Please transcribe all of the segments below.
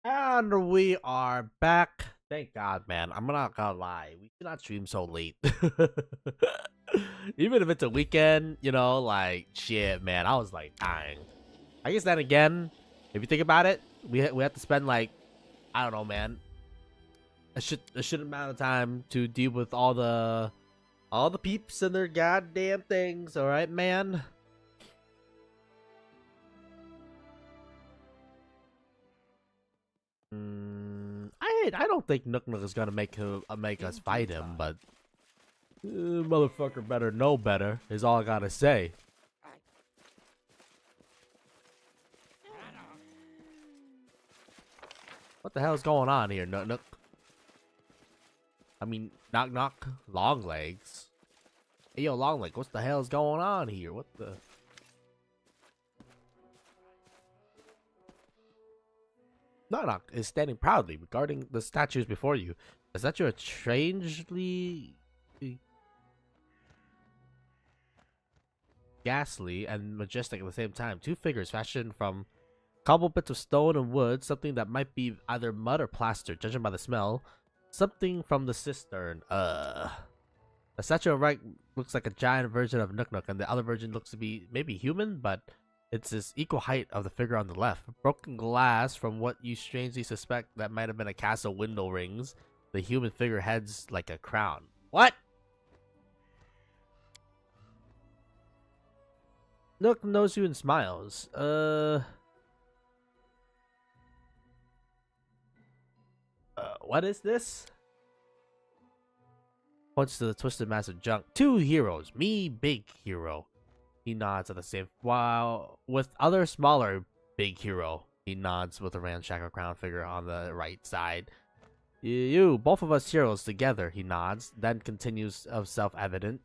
And we are back. Thank God, man. I'm not gonna lie. We should not stream so late. Even if it's a weekend, like shit, man. I was like dying. I guess then again, if you think about it, we have to spend like I don't know, man. A shit amount of time to deal with all the peeps and their goddamn things. All right, man. I don't think Nook Nook is gonna make us fight him, but motherfucker better know better is all I gotta say. What the hell is going on here, Nook Nook? I mean, knock knock, long legs. Hey yo, long leg, what the hell is going on here? What the? Knock knock is standing proudly regarding the statues before you. The statue are strangely ghastly and majestic at the same time. Two figures fashioned from cobbled bits of stone and wood, something that might be either mud or plaster, judging by the smell. Something from the cistern. The statue on the right looks like a giant version of Nook Nook, and the other version looks to be maybe human, but it's this equal height of the figure on the left. Broken glass from what you strangely suspect that might have been a castle window rings. The human figure heads like a crown. What? Nook knows you and smiles. What is this? Points to the twisted mass of junk. Two heroes. Me, big hero. He nods at the same while with other smaller big hero. He nods with the ramshackle crown figure on the right side. You, both of us heroes together, he nods, then continues of self-evident.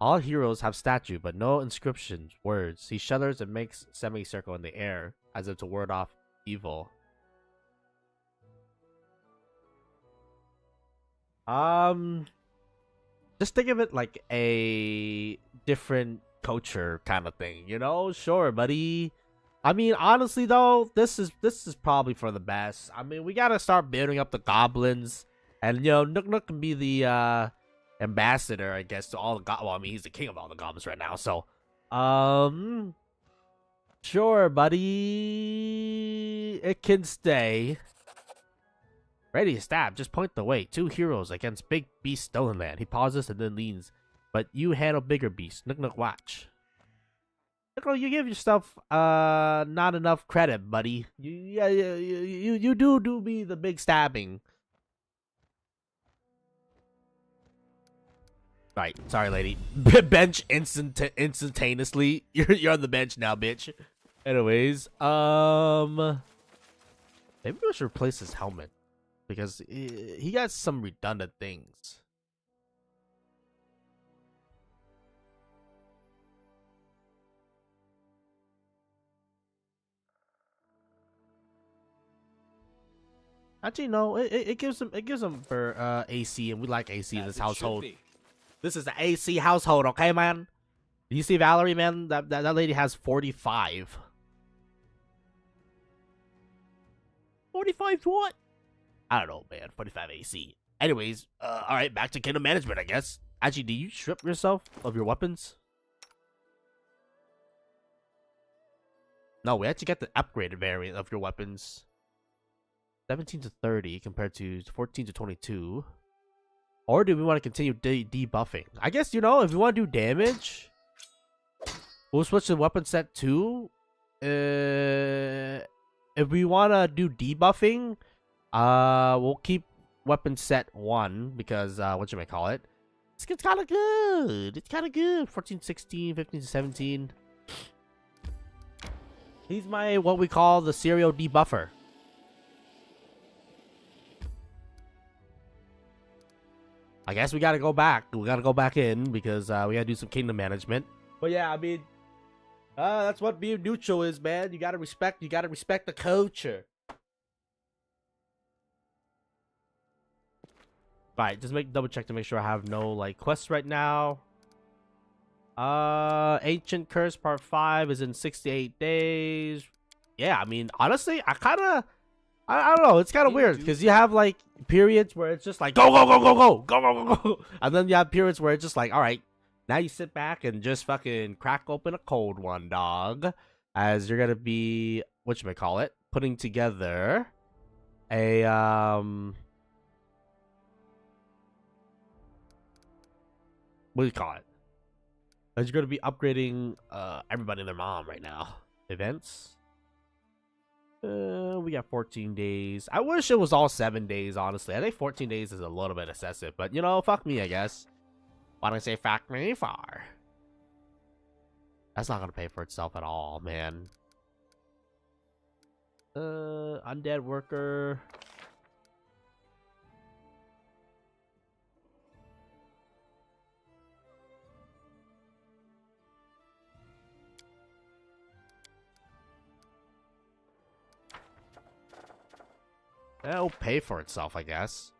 All heroes have statue, but no inscriptions, words. He shudders and makes semicircle in the air, as if to ward off evil. Just think of it like a different culture kind of thing, Sure, buddy. I mean, honestly though, this is probably for the best. I mean, we gotta start building up the goblins, and Nook Nook can be the ambassador, I guess, to all the well, I mean, he's the king of all the goblins right now, so sure, buddy, it can stay. Ready to stab, just point the way. Two heroes against big beast stolen land. He pauses and then leans. But you handle bigger beasts. Nook Nook watch. Nook Nook, you give yourself not enough credit, buddy. You do be the big stabbing. Right, sorry, lady. Bench instantaneously. You're on the bench now, bitch. Anyways, maybe we should replace his helmet. Because he got some redundant things. Actually, no. It gives him for AC, and we like AC in this household. This is the AC household, okay, man? You see Valerie, man? That lady has 45. 45 what? I don't know, man. 45 AC. Anyways, alright, back to kingdom management, I guess. Actually, do you strip yourself of your weapons? No, we actually got the upgraded variant of your weapons. 17 to 30 compared to 14 to 22. Or do we want to continue debuffing? I guess, if we want to do damage, we'll switch to weapon set 2. If we want to do debuffing, we'll keep weapon set 1 because whatchamacallit, it's kind of good. It's kind of good. 14, 16, 15 to 17. He's my what we call the serial debuffer. I guess we gotta go back. We gotta go back in because we gotta do some kingdom management. But yeah, I mean, that's what being neutral is, man. You gotta respect the culture. Right, just double check to make sure I have no like quests right now. Ancient Curse Part 5 is in 68 days. Yeah, I mean, honestly, I I don't know. It's kind of weird because you have like periods where it's just like go go go go go go go go go, and then you have periods where it's just like all right, now you sit back and just fucking crack open a cold one, dog, as you're gonna be whatchamacallit, putting together a what do you call it? As you're gonna be upgrading everybody and their mom right now. Events. We got 14 days. I wish it was all 7 days, honestly. I think 14 days is a little bit excessive, but you know, fuck me, I guess. Why don't I say fuck me for? That's not gonna pay for itself at all, man. Undead worker. It'll pay for itself, I guess.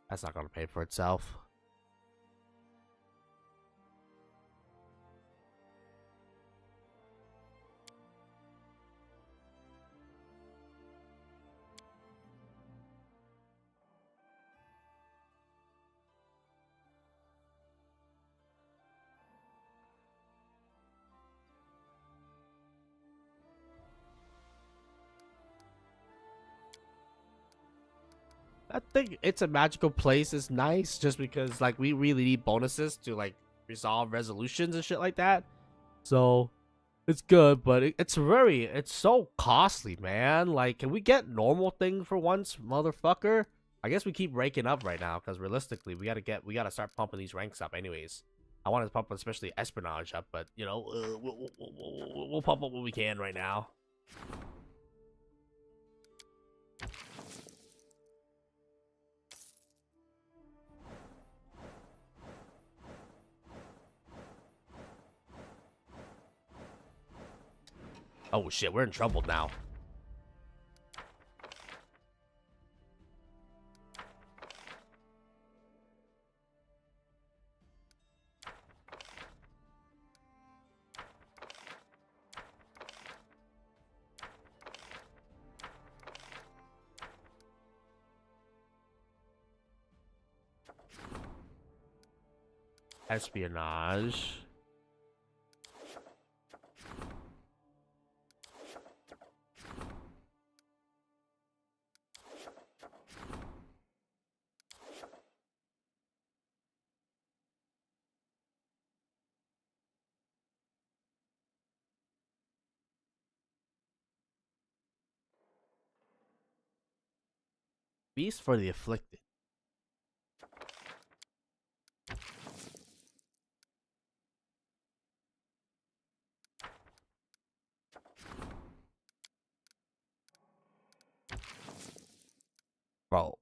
That's not gonna pay for itself. I think It's a Magical Place is nice just because like we really need bonuses to like resolve resolutions and shit like that. So it's good, but it's so costly, man. Like, can we get normal things for once, motherfucker? I guess we keep ranking up right now because realistically, we gotta start pumping these ranks up, anyways. I want to pump especially espionage up, but you know, we'll pump up what we can right now. Oh shit, we're in trouble now. Espionage. Beast for the Afflicted. Bro.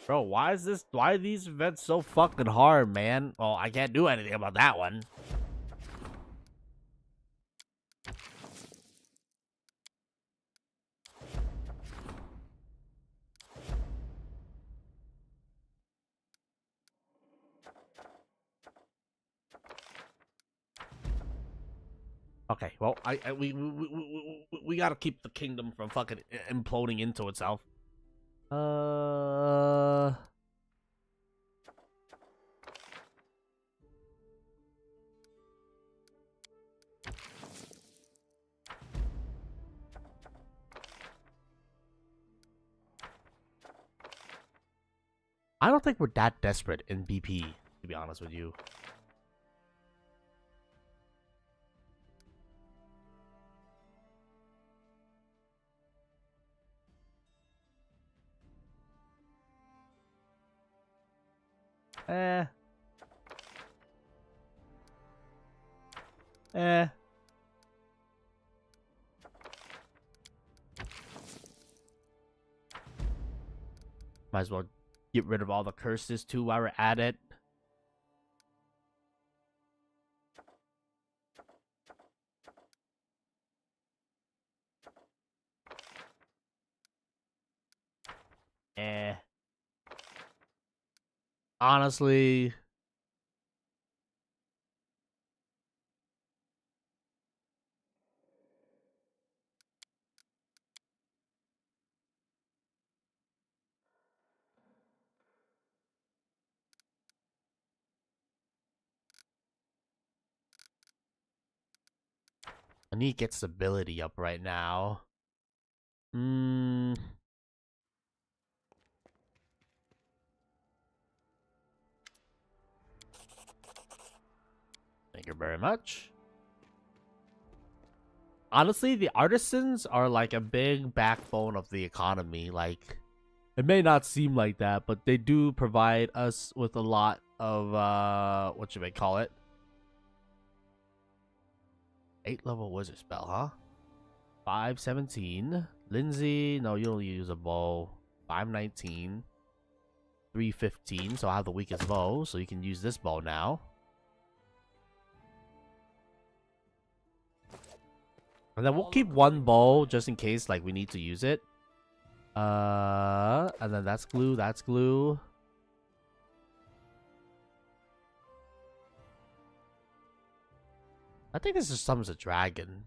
Bro, why are these events so fucking hard, man? Well, I can't do anything about that one. Okay, well, we gotta keep the kingdom from fucking imploding into itself. I don't think we're that desperate in BP, to be honest with you. Eh. Might as well get rid of all the curses too while we're at it. honestly, I need to get stability up right now. Thank you very much. Honestly, the artisans are like a big backbone of the economy. Like, it may not seem like that, but they do provide us with a lot of what you may call it. 8-level wizard spell, huh? 517. Lindsay, no, you only use a bow. 519. 315, so I have the weakest bow, so you can use this bow now. And then we'll keep one bow just in case like we need to use it. And then that's glue, that's glue. I think this is summons a dragon.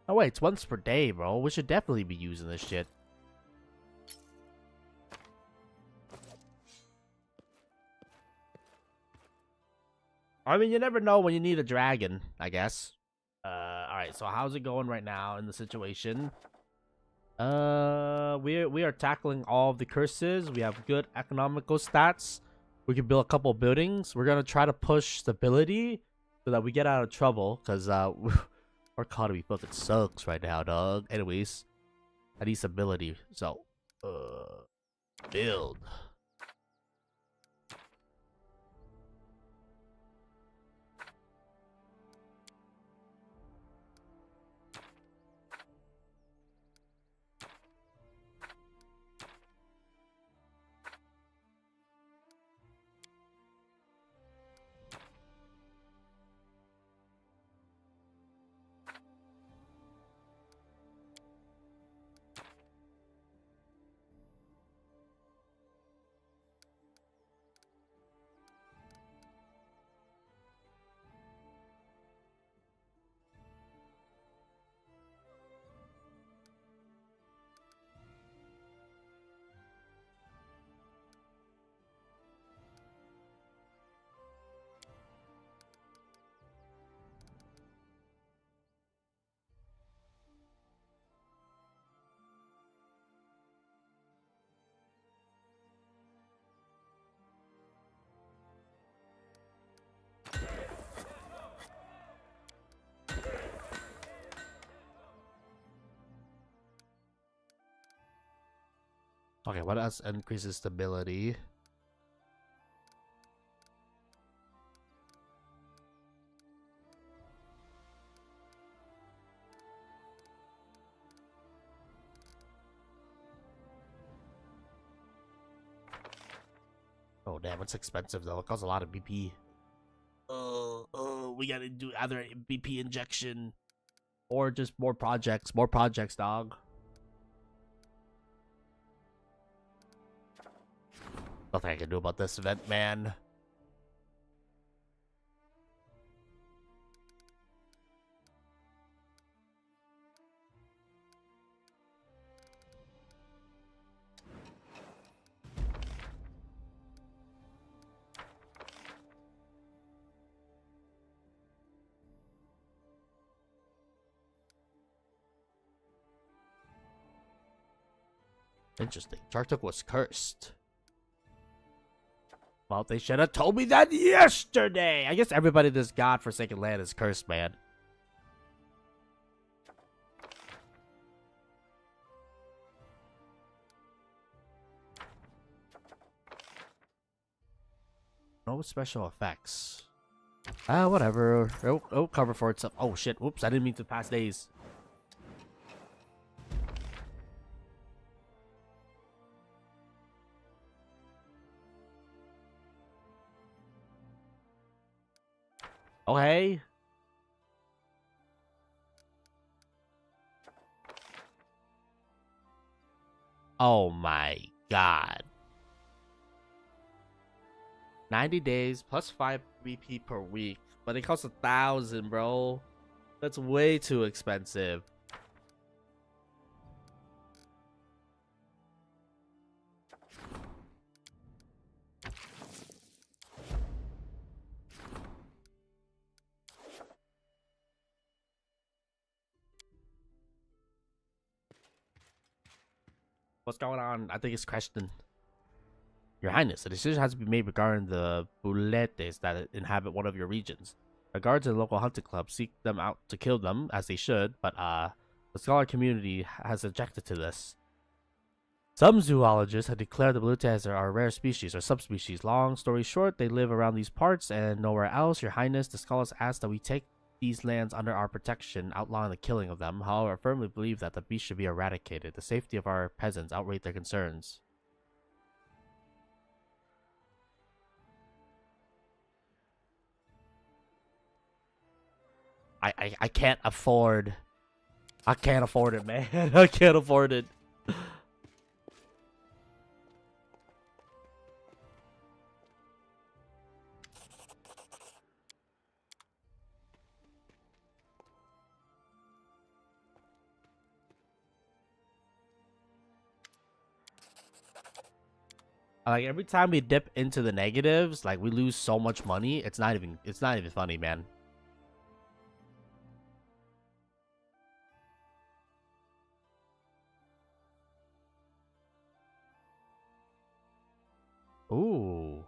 Oh wait, it's once per day, bro. We should definitely be using this shit. I mean, you never know when you need a dragon, I guess. Alright, so how's it going right now in the situation? We are tackling all of the curses. We have good economical stats. We can build a couple buildings. We're gonna try to push stability so that we get out of trouble, because our economy fucking sucks right now, dog. Anyways, I need stability. So, build. Okay, what else increases stability? Oh damn, it's expensive though. It costs a lot of BP. We gotta do either a BP injection or just more projects. More projects, dog. Nothing I can do about this event, man. Interesting. Chartok was cursed. Well, they should have told me that yesterday. I guess everybody in this godforsaken land is cursed, man. No special effects. Whatever. Oh, cover for itself. Oh shit. Whoops, I didn't mean to pass days. Okay. Oh my god. 90 days plus 5 BP per week. But it costs 1,000, bro. That's way too expensive. What's going on? I think it's Creston. Your Highness, a decision has to be made regarding the buletes that inhabit one of your regions. The guards in the local hunting club seek them out to kill them, as they should, but the scholar community has objected to this. Some zoologists have declared the buletes are a rare species or subspecies. Long story short, they live around these parts and nowhere else. Your Highness, the scholars ask that we take these lands under our protection, outlawing the killing of them. However, I firmly believe that the beast should be eradicated. The safety of our peasants outweigh their concerns. I can't afford. I can't afford it, man. I can't afford it. Like every time we dip into the negatives, like we lose so much money. It's not even funny, man. Ooh.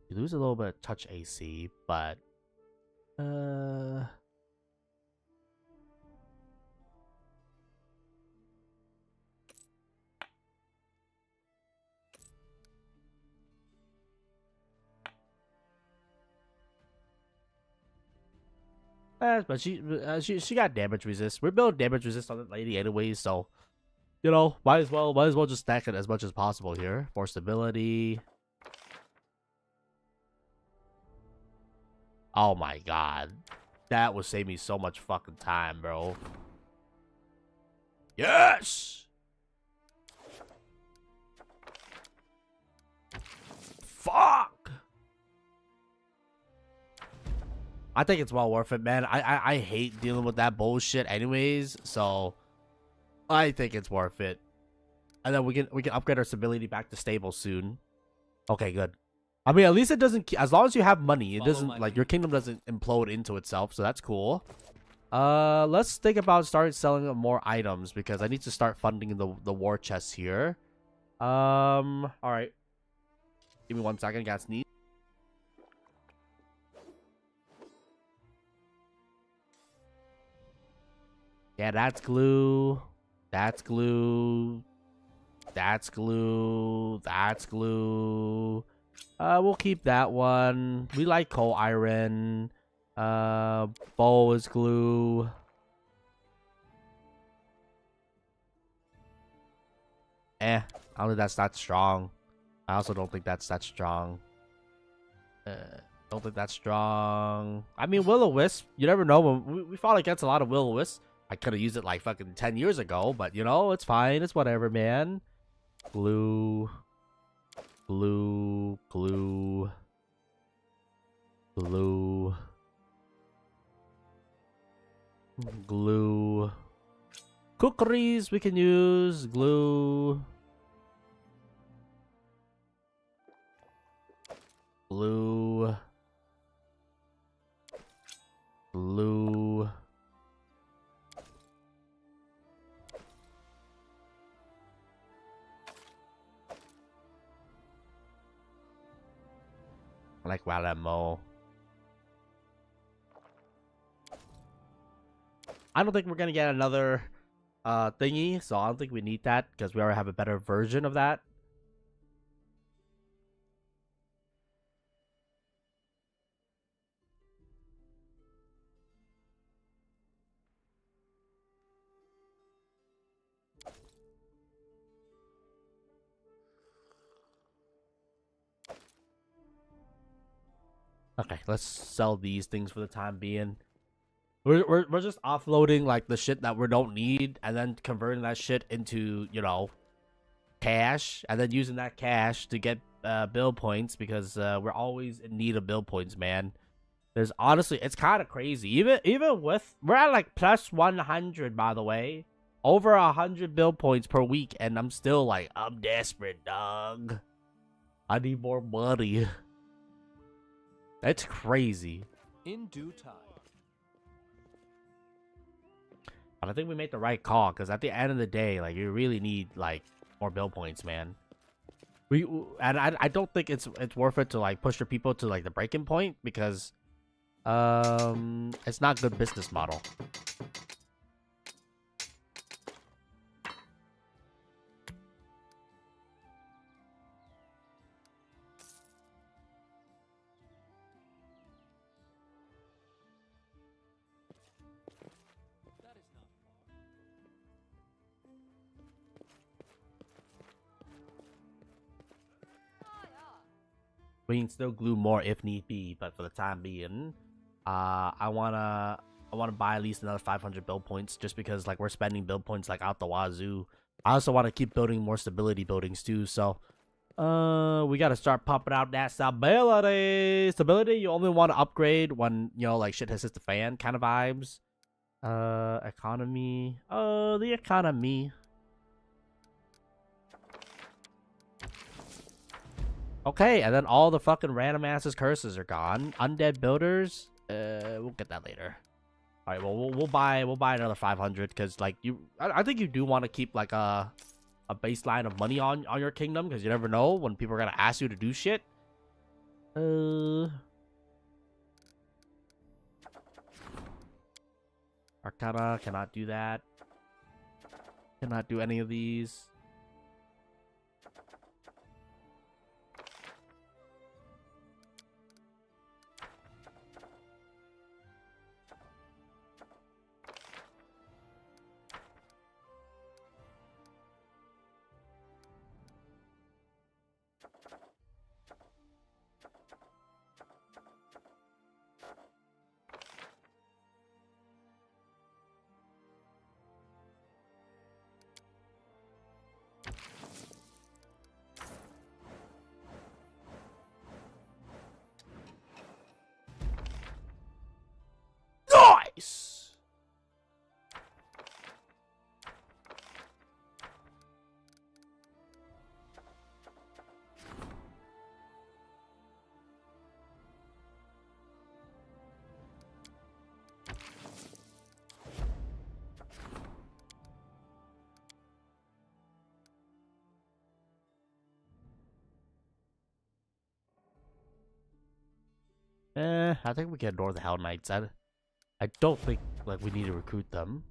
You lose a little bit of touch AC, but but she got damage resist. We're building damage resist on the lady anyways, so you know, might as well just stack it as much as possible here for stability. Oh my god, that would save me so much fucking time, bro. Yes. Fuck. I think it's well worth it, man. I hate dealing with that bullshit anyways, so I think it's worth it. And then we can upgrade our stability back to stable soon. Okay, good. I mean, at least it doesn't, as long as you have money, it doesn't, like, your kingdom doesn't implode into itself, so that's cool. Let's think about starting selling more items, because I need to start funding the war chests here. Alright. Give me 1 second, I gotta sneeze. Yeah, that's glue. That's glue. That's glue. That's glue. We'll keep that one. We like coal iron. Bow is glue. I don't think that's that strong. I also don't think that's that strong. Don't think that's strong. I mean, Will-O-Wisp. You never know. When we fought against a lot of Will-O-Wisp. I could have used it like fucking 10 years ago, but you know, it's fine. It's whatever, man. Glue. Glue. Glue. Glue. Glue. Cookeries we can use. Glue. Glue. Glue. I like Walamo. I don't think we're gonna get another thingy, so I don't think we need that because we already have a better version of that. Okay, let's sell these things for the time being. We're just offloading like the shit that we don't need and then converting that shit into, you know, cash, and then using that cash to get build points because we're always in need of build points, man. There's honestly, it's kind of crazy. Even with, we're at like plus 100, by the way, over 100 build points per week, and I'm still like, I'm desperate, dog. I need more money. That's crazy. In due time. But I think we made the right call because at the end of the day, like, you really need like more build points, man. I don't think it's worth it to like push your people to like the breaking point because it's not a good business model. We can still glue more if need be, but for the time being, I wanna buy at least another 500 build points just because like we're spending build points like out the wazoo. I also want to keep building more stability buildings too, so we gotta start pumping out that stability. Stability you only want to upgrade when, you know, like shit hits the fan kind of vibes. Economy. The economy. Okay, and then all the fucking random asses curses are gone. Undead builders, we'll get that later. All right, well we'll buy another 500 because like I think you do want to keep like a baseline of money on your kingdom because you never know when people are gonna ask you to do shit. Arcana cannot do that. Cannot do any of these. Nice. I think we can ignore the Hell Knights. I don't think like we need to recruit them.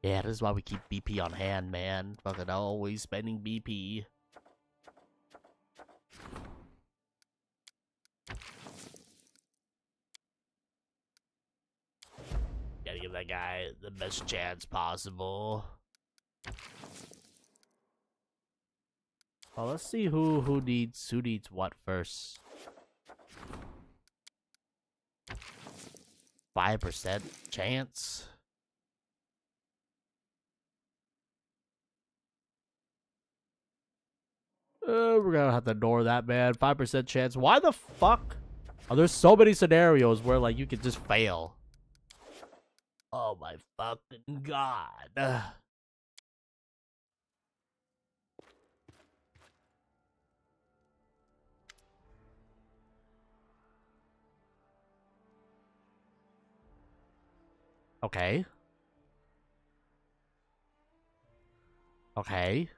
Yeah, this is why we keep BP on hand, man. Fucking always spending BP. Gotta give that guy the best chance possible. Well, let's see who needs what first. 5% chance. We're gonna have to ignore that, man. 5% chance. Why the fuck? Oh, there's so many scenarios where like you could just fail. Oh my fucking god. Okay. Okay.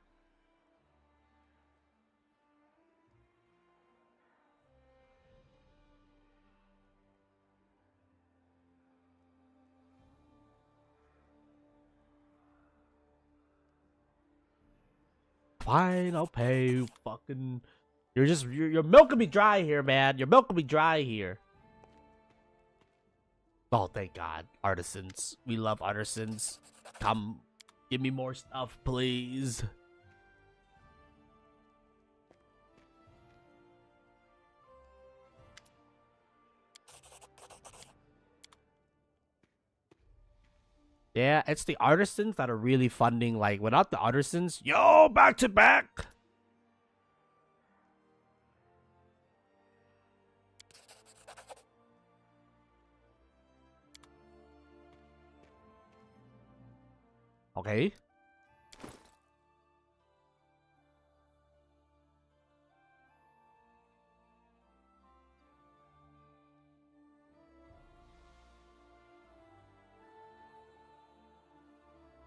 Fine, I'll pay you. Fucking, you're milking me dry here, man. You're milking me dry here. Oh, thank God, artisans. We love artisans. Come, give me more stuff, please. Yeah, it's the artisans that are really funding. Like, without the artisans, yo, back to back. Okay.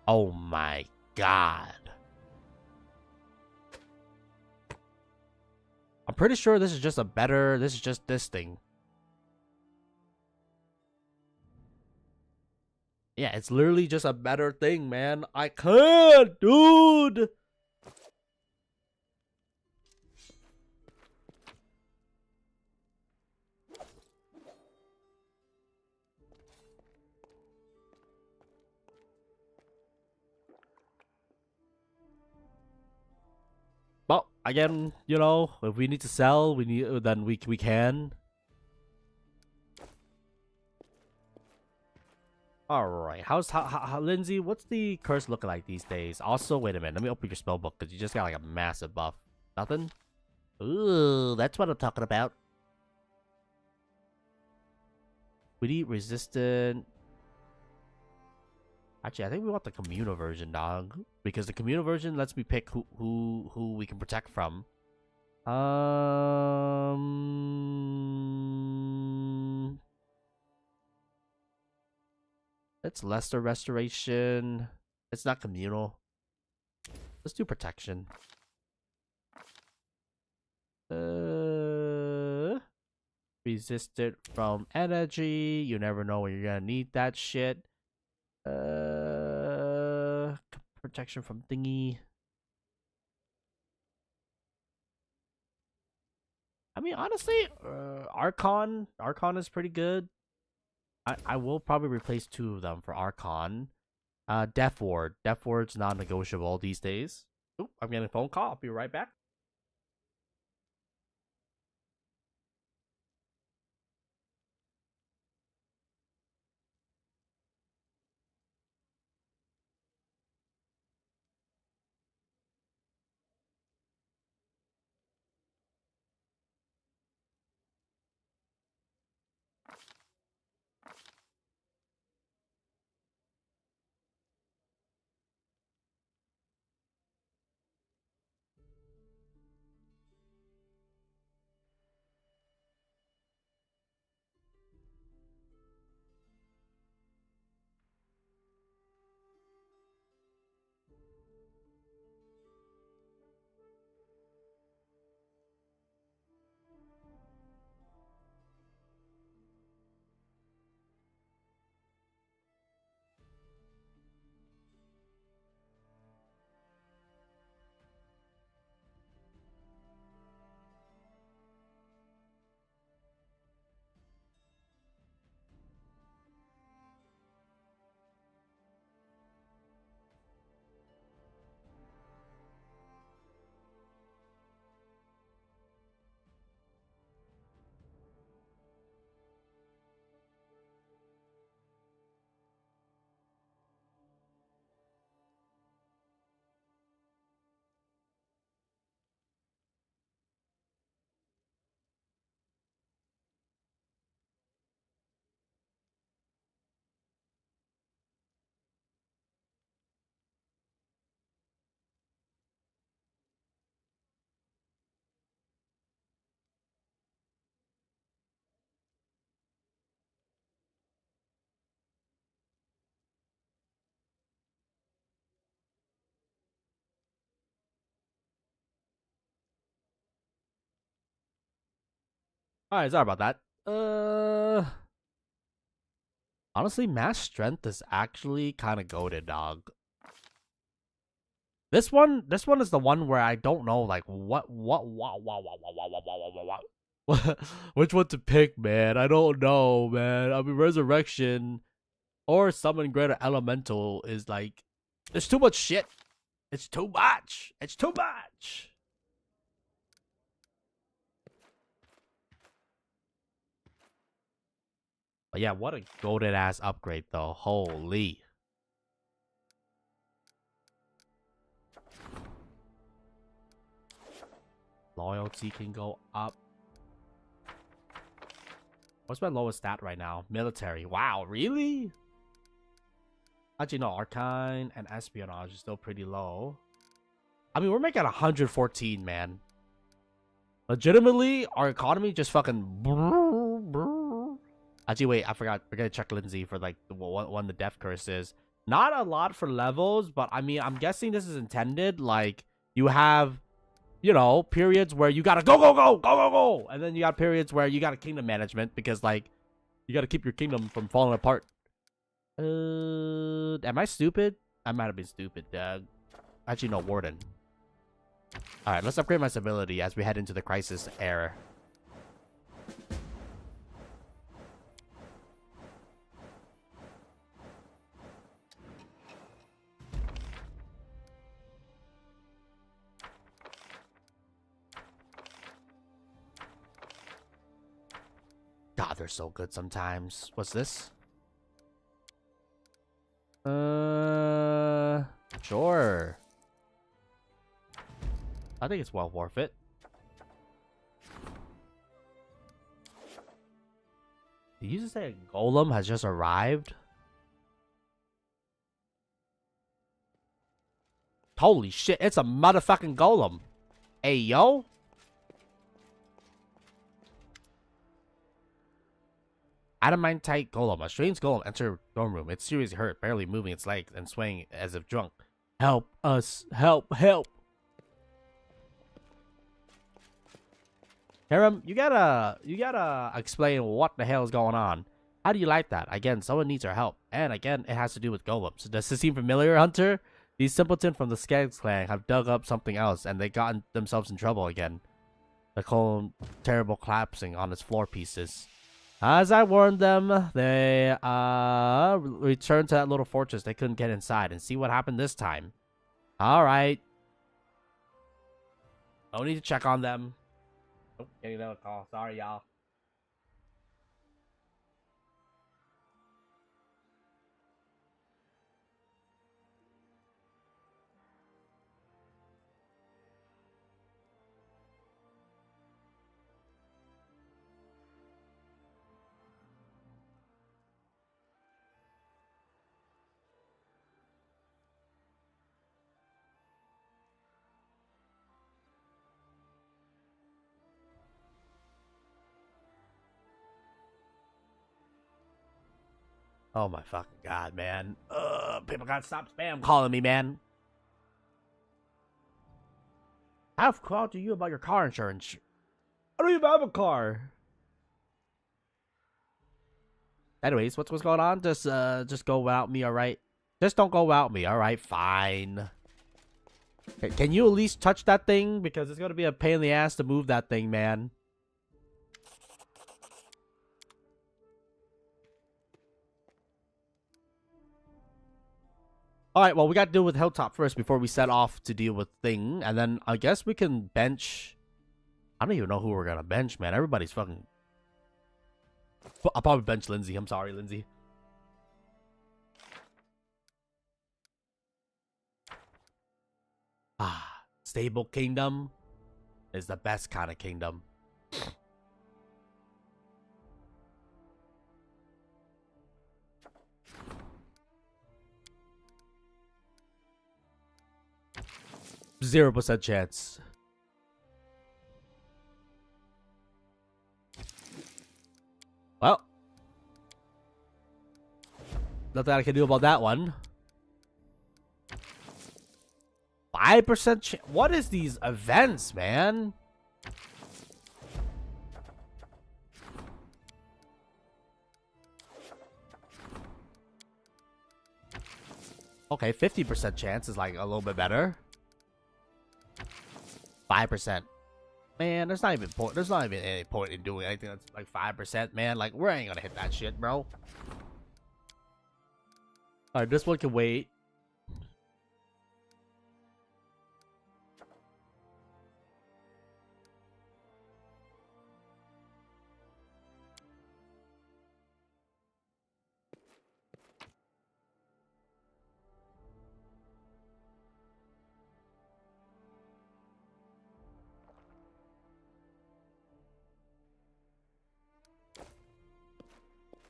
Oh my God. I'm pretty sure this is just a better. This is just this thing. Yeah, it's literally just a better thing, man. I can't, dude. Well, again, you know, if we need to sell, then we can. All right, how Lindsay? What's the curse looking like these days? Also, wait a minute, let me open your spell book because you just got like a massive buff. Nothing. Ooh, that's what I'm talking about. Witty resistant. Actually, I think we want the communal version, dog, because the communal version lets me pick who we can protect from. It's lesser restoration. It's not communal. Let's do protection. Resisted from energy. You never know when you're gonna need that shit. Protection from thingy. I mean, honestly, Archon is pretty good. I will probably replace 2 of them for Archon. Death Ward. Death Ward's non-negotiable these days. Oop, I'm getting a phone call. I'll be right back. Alright, sorry about that. Honestly, mass strength is actually kind of goated, dog. This one is the one where I don't know, like, what, which one to pick, man. I don't know, man. I mean, Resurrection or Summon Greater Elemental is like, there's too much shit. It's too much. It's too much. But yeah, what a golden ass upgrade, though. Holy. Loyalty can go up. What's my lowest stat right now? Military. Wow, really? Actually, no. Arcane and Espionage is still pretty low. I mean, we're making 114, man. Legitimately, our economy just fucking... Actually, wait, I forgot. We're gonna check Lindsay for, like, when the death curse is. Not a lot for levels, but, I mean, I'm guessing this is intended. Like, you have... you know, periods where you gotta go. And then you got periods where you got kingdom management because, like, you gotta keep your kingdom from falling apart. Am I stupid? I might have been stupid, Doug. Actually, no, Warden. Alright, let's upgrade my civility as we head into the crisis era. God, they're so good sometimes. What's this? Sure. I think it's well worth it. Did you just say a golem has just arrived? Holy shit, it's a motherfucking golem. Hey, yo. Adamantite golem. A strange golem entered dorm room. It's seriously hurt, barely moving its legs and swaying as if drunk. Help us. Help. Help. Harem, you gotta explain what the hell is going on. How do you like that? Again, someone needs our help. And again, it has to do with golems. Does this seem familiar, Hunter? These simpletons from the Skags clan have dug up something else and they gotten themselves in trouble again. The column terrible collapsing on its floor pieces. As I warned them, they returned to that little fortress. They couldn't get inside and see what happened this time. Alright. Don't need to check on them. Oh, getting another call. Sorry, y'all. Oh my fucking god, man. People gotta stop spam calling me, man. I've called to you about your car insurance. I don't even have a car. Anyways, what's going on? Just go without me, alright? Just don't go without me, alright? Fine. Okay, can you at least touch that thing? Because it's gonna be a pain in the ass to move that thing, man. Alright, well, we got to deal with Hilltop first before we set off to deal with Thing. And then I guess we can bench... I don't even know who we're going to bench, man. Everybody's fucking... I'll probably bench Lindsay. I'm sorry, Lindsay. Stable kingdom is the best kind of kingdom. 0% chance. Well, nothing I can do about that one. 5% chance. What is these events, man? Okay, 50% chance is like a little bit better. 5%. Man, there's not even any point in doing anything that's like 5%, man. Like, we ain't gonna hit that shit, bro. Alright, this one can wait.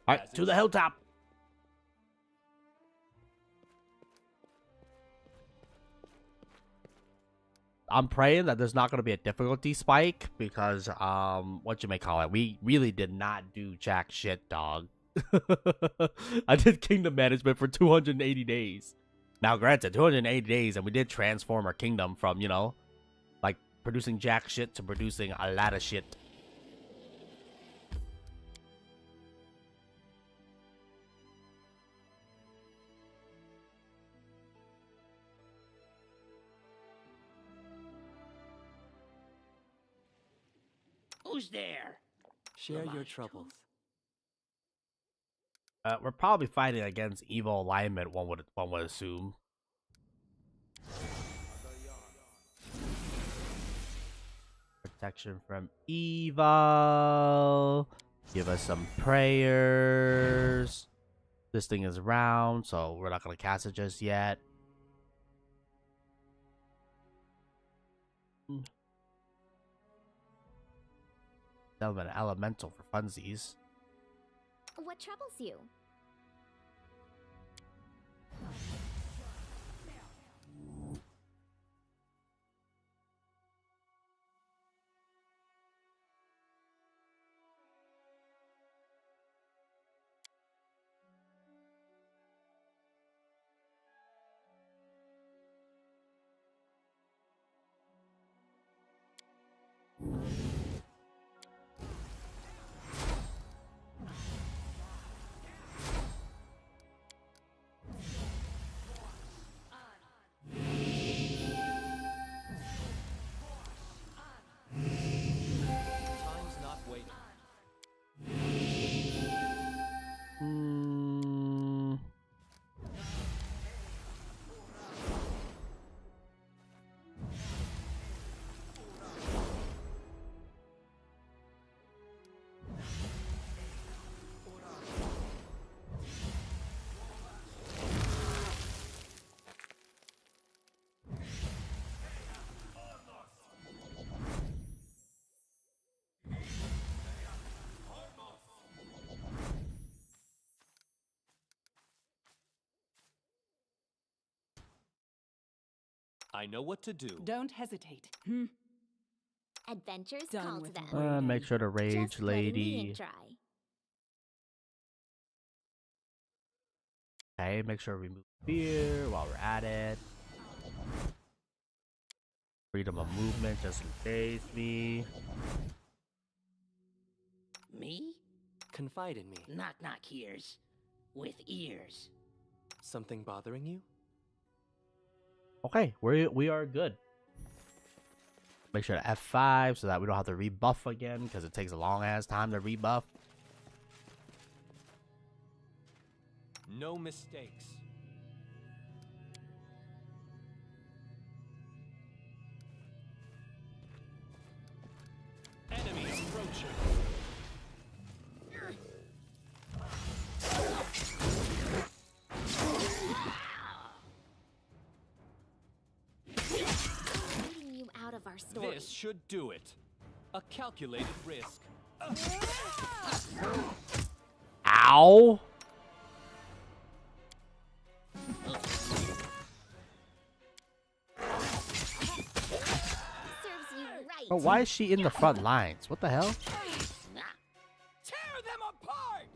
Alright, to the hilltop. I'm praying that there's not going to be a difficulty spike because, what you may call it, we really did not do jack shit, dog. I did kingdom management for 280 days. Now, granted, 280 days, and we did transform our kingdom from, you know, like producing jack shit to producing a lot of shit. Who's there? Share your troubles. We're probably fighting against evil alignment, one would assume. Protection from evil. Give us some prayers. This thing is round, so we're not gonna cast it just yet. An elemental for funsies. What troubles you? I know what to do. Don't hesitate. Adventures Done call to with them. Make sure to rage, Just letting me lady. ink dry. Okay, make sure we remove fear while we're at it. Freedom of movement just in case me. Me? Confide in me. Knock knock hears. With ears. Something bothering you? Okay, we are good. Make sure to F5 so that we don't have to rebuff again because it takes a long ass time to rebuff. No mistakes. Enemies approaching. Leading you out of our story. This should do it. A calculated risk. Ow! Serves you right. Oh, why is she in the front lines? What the hell? Tear them apart!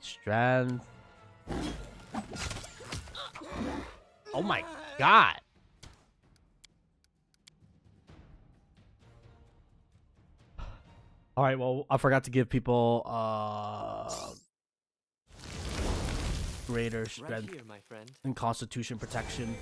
strength. Oh my god. All right, well, I forgot to give people greater Right strength here, my friend. and constitution protection.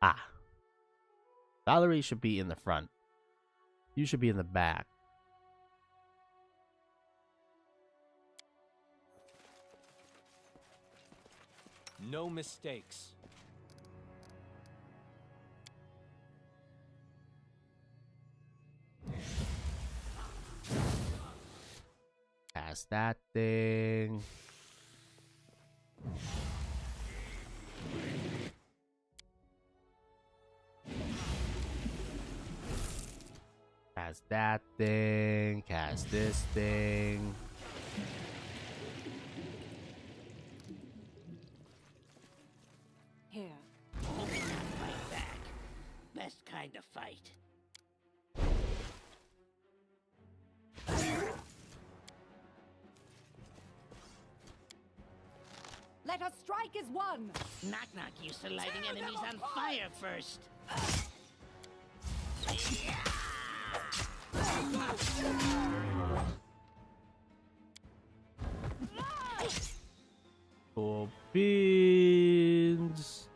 Ah. Valerie should be in the front. You should be in the back. No mistakes. Cast that thing. Cast that thing. Cast this thing. Here. Hope you not fight back. Best kind of fight. Let us strike as one. Knock Knock used to lighting enemies on fire first. Cool beans.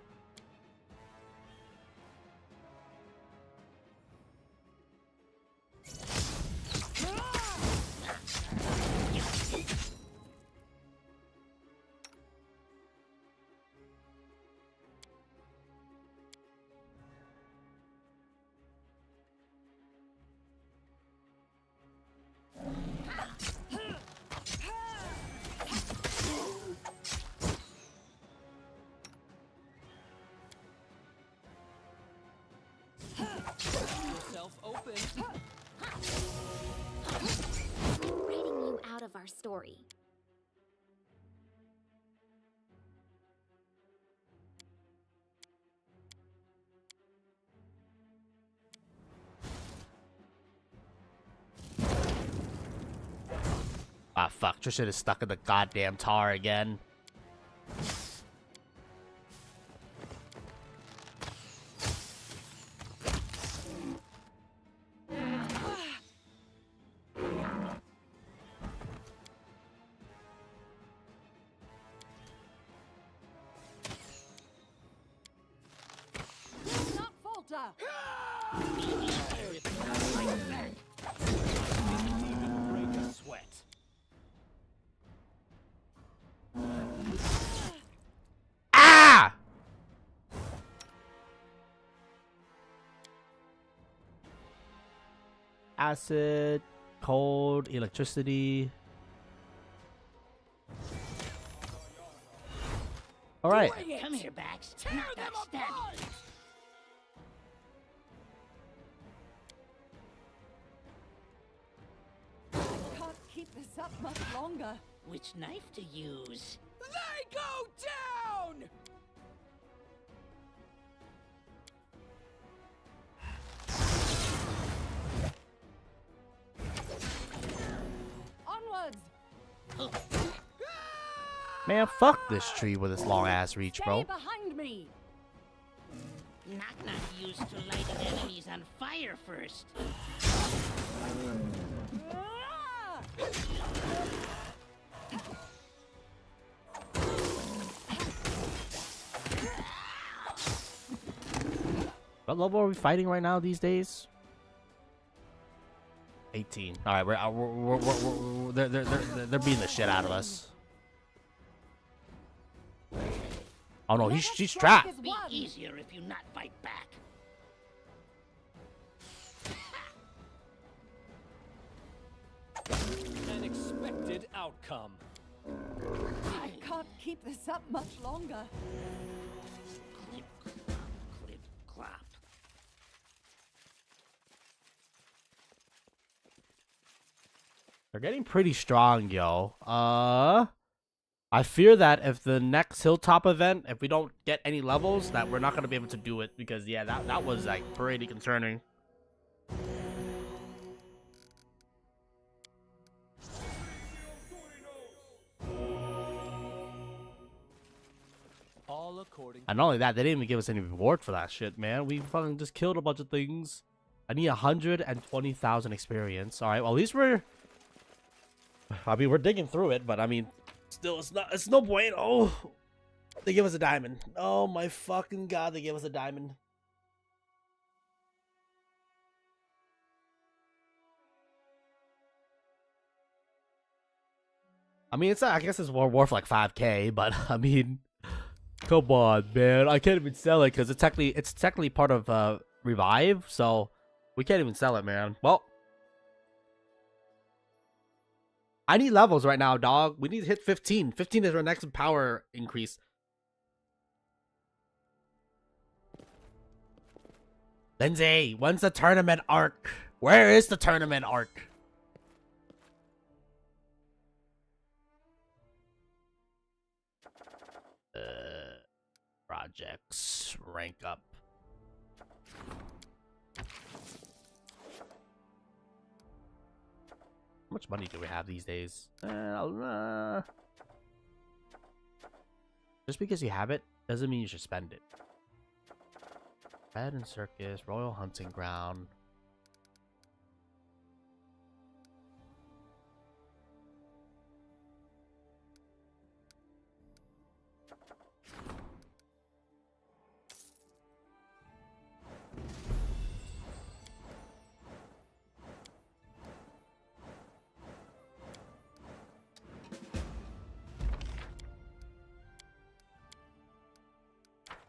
Yourself open. Writing you out of our story. Ah, fuck. Trisha is stuck in the goddamn tar again. Do not falter. Break a sweat. Ah! Acid, cold, electricity. All right. Come here, Bax. Knock Knock stab you. Can't keep this up much longer. Which knife to use? They go down! Onwards. Man, fuck this tree with its long ass reach, Stay bro. behind me. Knock Knock used to lighting enemies on fire first. Ah! What level are we fighting right now these days? 18. All right, they're beating the shit out of us. Oh no, Let us she's strike trapped. as Be one. easier if you not fight back. An expected outcome. I can't keep this up much longer. Clip, clip, clop. They're getting pretty strong, yo. I fear that if the next hilltop event, if we don't get any levels, that we're not gonna be able to do it because yeah, that was like pretty concerning. All according. And not only that, they didn't even give us any reward for that shit, man. We fucking just killed a bunch of things. I need 120,000 experience. All right, well at least we're. I mean, we're digging through it, but I mean, still, it's no point. Oh, they give us a diamond. Oh my fucking god, they give us a diamond. I mean, I guess it's worth like 5K, but I mean, come on, man. I can't even sell it because it's technically part of Revive, so we can't even sell it, man. Well, I need levels right now, dog. We need to hit 15. 15 is our next power increase. Lindsay, when's the tournament arc? Where is the tournament arc? Projects rank up. How much money do we have these days? Just because you have it doesn't mean you should spend it. Bed and Circus, Royal Hunting Ground.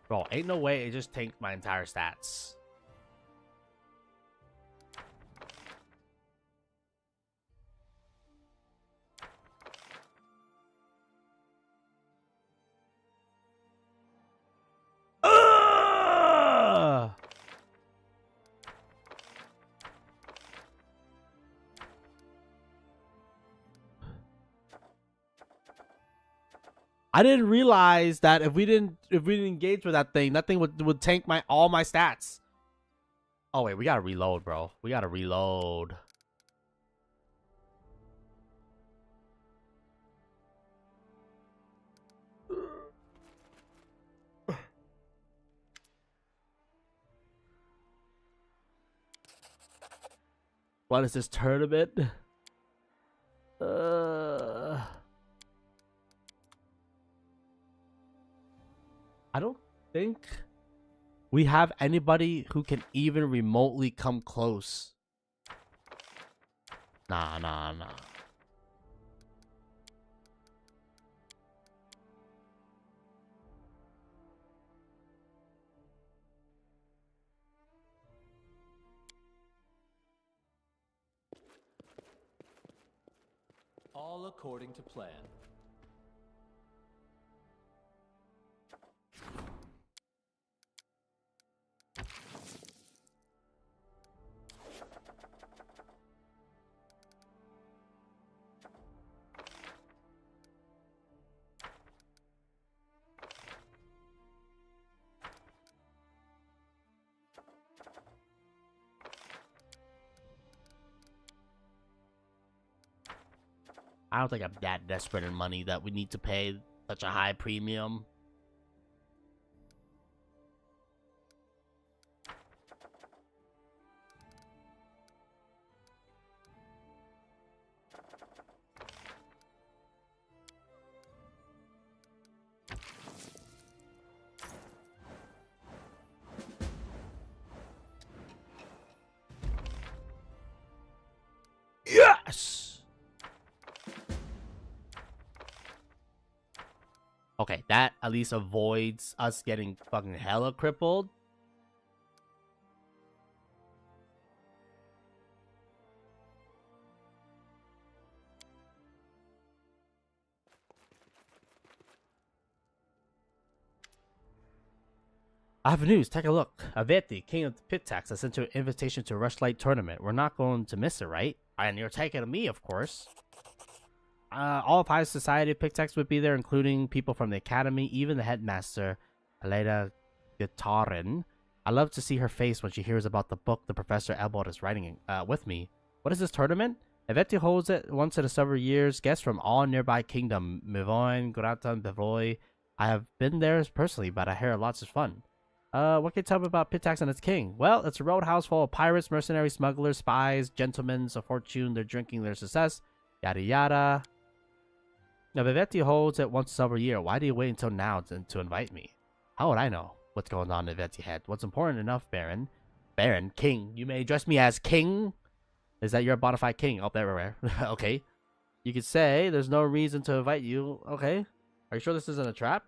Bro, ain't no way it just tanked my entire stats. Ugh! I didn't realize that if we didn't engage with that thing would tank all my stats. Oh wait, we gotta reload, bro. We gotta reload. What is this tournament? I don't think we have anybody who can even remotely come close. Nah. All according to plan. I don't think I'm that desperate in money that we need to pay such a high premium. Yes! Okay, that at least avoids us getting fucking hella crippled. I have news. Take a look. Aveti, King of the Pit Tax, I sent you an invitation to Rushlight Tournament. We're not going to miss it, right? And you're taking me, of course. All of high society of Pictex would be there, including people from the academy, even the headmaster, Aleda Gitarin. I love to see her face when she hears about the book the Professor Elbald is writing with me. What is this tournament? Eveti holds it once in several years. Guests from all nearby kingdom, Mivoin, Gratan, Bevoy. I have been there personally, but I hear lots of fun. What can you tell me about Pitax and its king? Well, it's a roadhouse full of pirates, mercenaries, smugglers, spies, gentlemen of fortune. They're drinking their success. Yada yada. Now, Viveti holds it once every year. Why do you wait until now to invite me? How would I know what's going on in Viveti head? What's important enough, Baron? Baron, king. You may address me as king. Is that you're a bona fide king? Oh, there. Okay. You could say there's no reason to invite you. Okay. Are you sure this isn't a trap?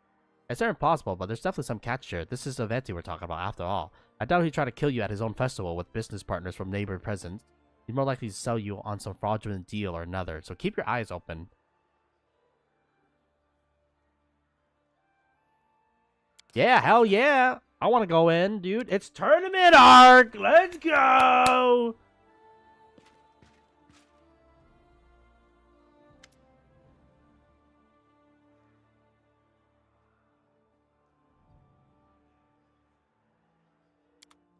It's not impossible, but there's definitely some catch here. This is Viveti we're talking about, after all. I doubt he'd try to kill you at his own festival with business partners from neighboring presents. He's more likely to sell you on some fraudulent deal or another, so keep your eyes open. Yeah, hell yeah. I want to go in, dude. It's tournament arc. Let's go.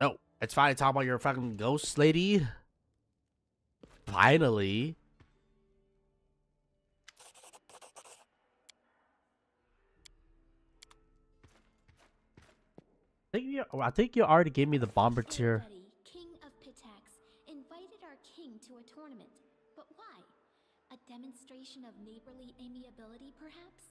Oh, it's finally talking about your fucking ghost lady. Finally. I think you already gave me the bombardier. Everybody, King of Pitax, invited our king to a tournament. But why? A demonstration of neighborly amiability, perhaps?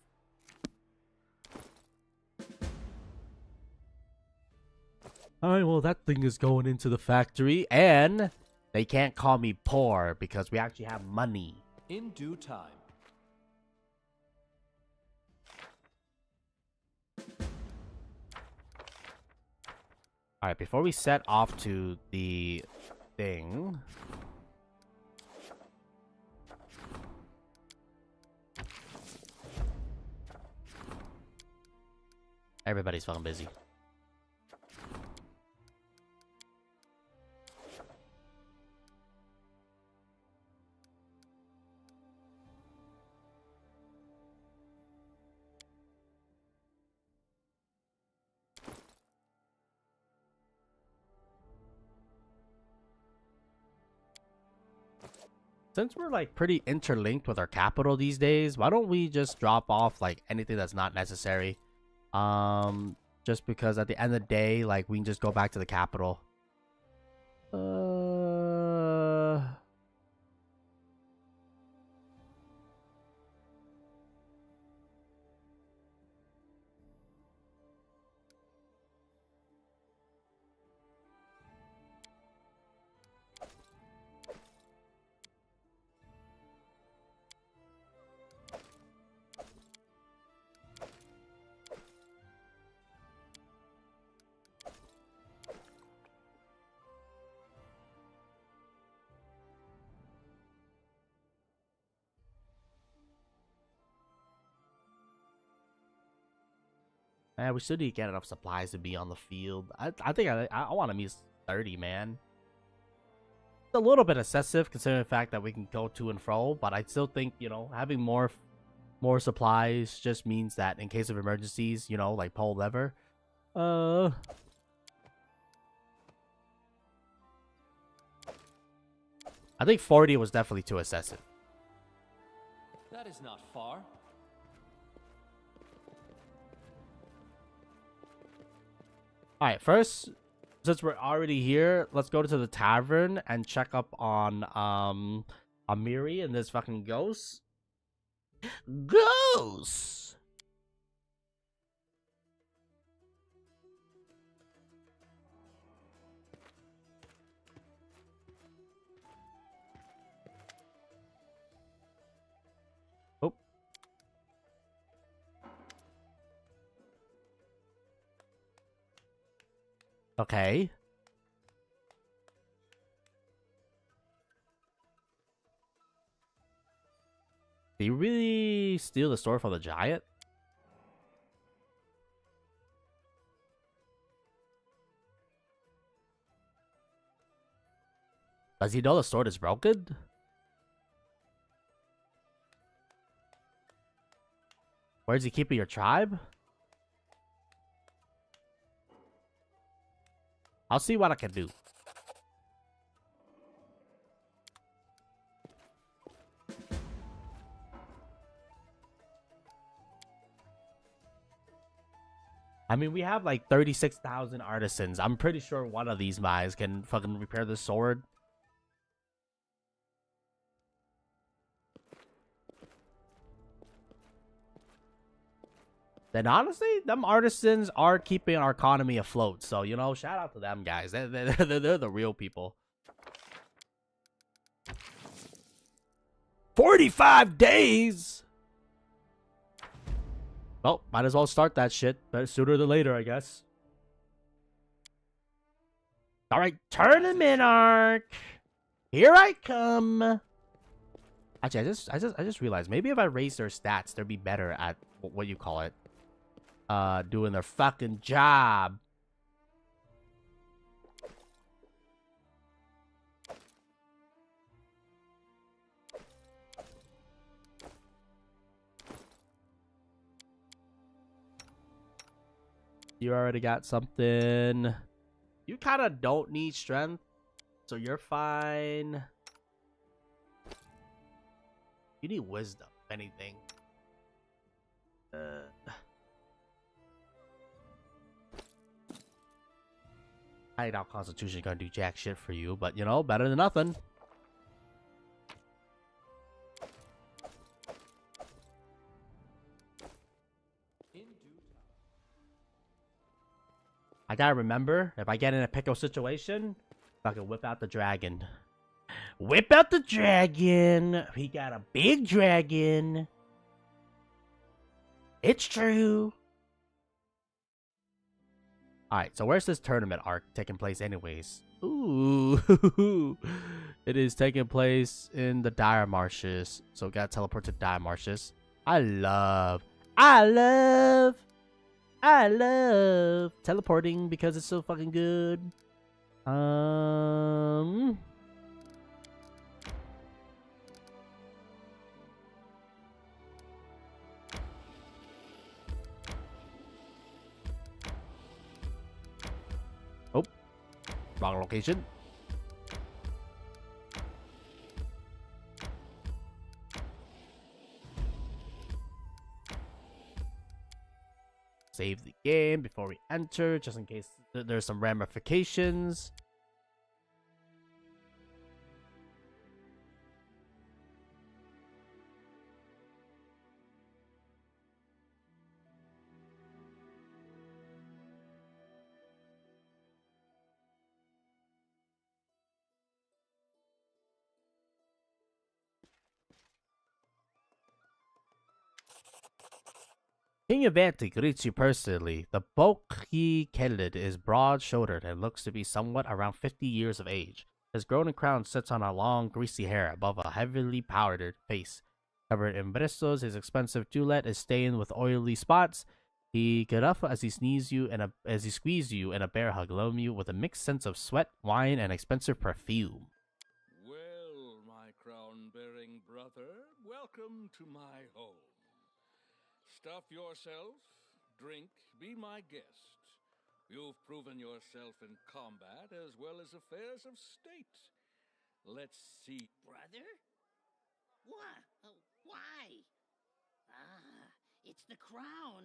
Alright, well, that thing is going into the factory, and they can't call me poor because we actually have money. In due time. Alright, before we set off to the thing... Everybody's fucking busy. Since we're like pretty interlinked with our capital these days, why don't we just drop off like anything that's not necessary? Just because at the end of the day, like we can just go back to the capital. We still need to get enough supplies to be on the field. I think I want to meet 30, man. It's a little bit excessive considering the fact that we can go to and fro, but I still think, you know, having more supplies just means that in case of emergencies, you know, like pull lever. I think 40 was definitely too excessive. That is not far. Alright, first, since we're already here, let's go to the tavern and check up on Amiri and this fucking ghost. Ghost! Oh. Okay. Did you really steal the sword from the giant? Does he know the sword is broken? Where's he keeping your tribe? I'll see what I can do. I mean, we have like 36,000 artisans. I'm pretty sure one of these guys can fucking repair the sword. Then honestly, them artisans are keeping our economy afloat. So, you know, shout out to them guys. They're the real people. 45 days! Well, might as well start that shit. Better sooner than later, I guess. Alright, tournament arc! Here I come! Actually, I just realized, maybe if I raise their stats, they'd be better at, what you call it? Doing their fucking job. You already got something. You kind of don't need strength, so you're fine. You need wisdom, if anything. I doubt Constitution gonna do jack shit for you, but you know, better than nothing. I gotta remember, if I get in a pickle situation, fucking whip out the dragon. Whip out the dragon! We got a big dragon! It's true! Alright, so where's this tournament arc taking place anyways? Ooh! It is taking place in the Dire Marshes. So we gotta teleport to Dire Marshes. I love teleporting because it's so fucking good. Oh, wrong location. Save the game before we enter, just in case there's some ramifications. King Avanti greets you personally. The bulky Kellid is broad-shouldered and looks to be somewhat around 50 years of age. His golden crown sits on a long, greasy hair above a heavily powdered face. Covered in bristles, his expensive jewelette is stained with oily spots. He get up as he squeezes you in a bear hug, loading you with a mixed sense of sweat, wine, and expensive perfume. Well, my crown-bearing brother, welcome to my home. Stuff yourself, drink, be my guest. You've proven yourself in combat as well as affairs of state. Let's see. Brother? What? Why? Ah, it's the crown.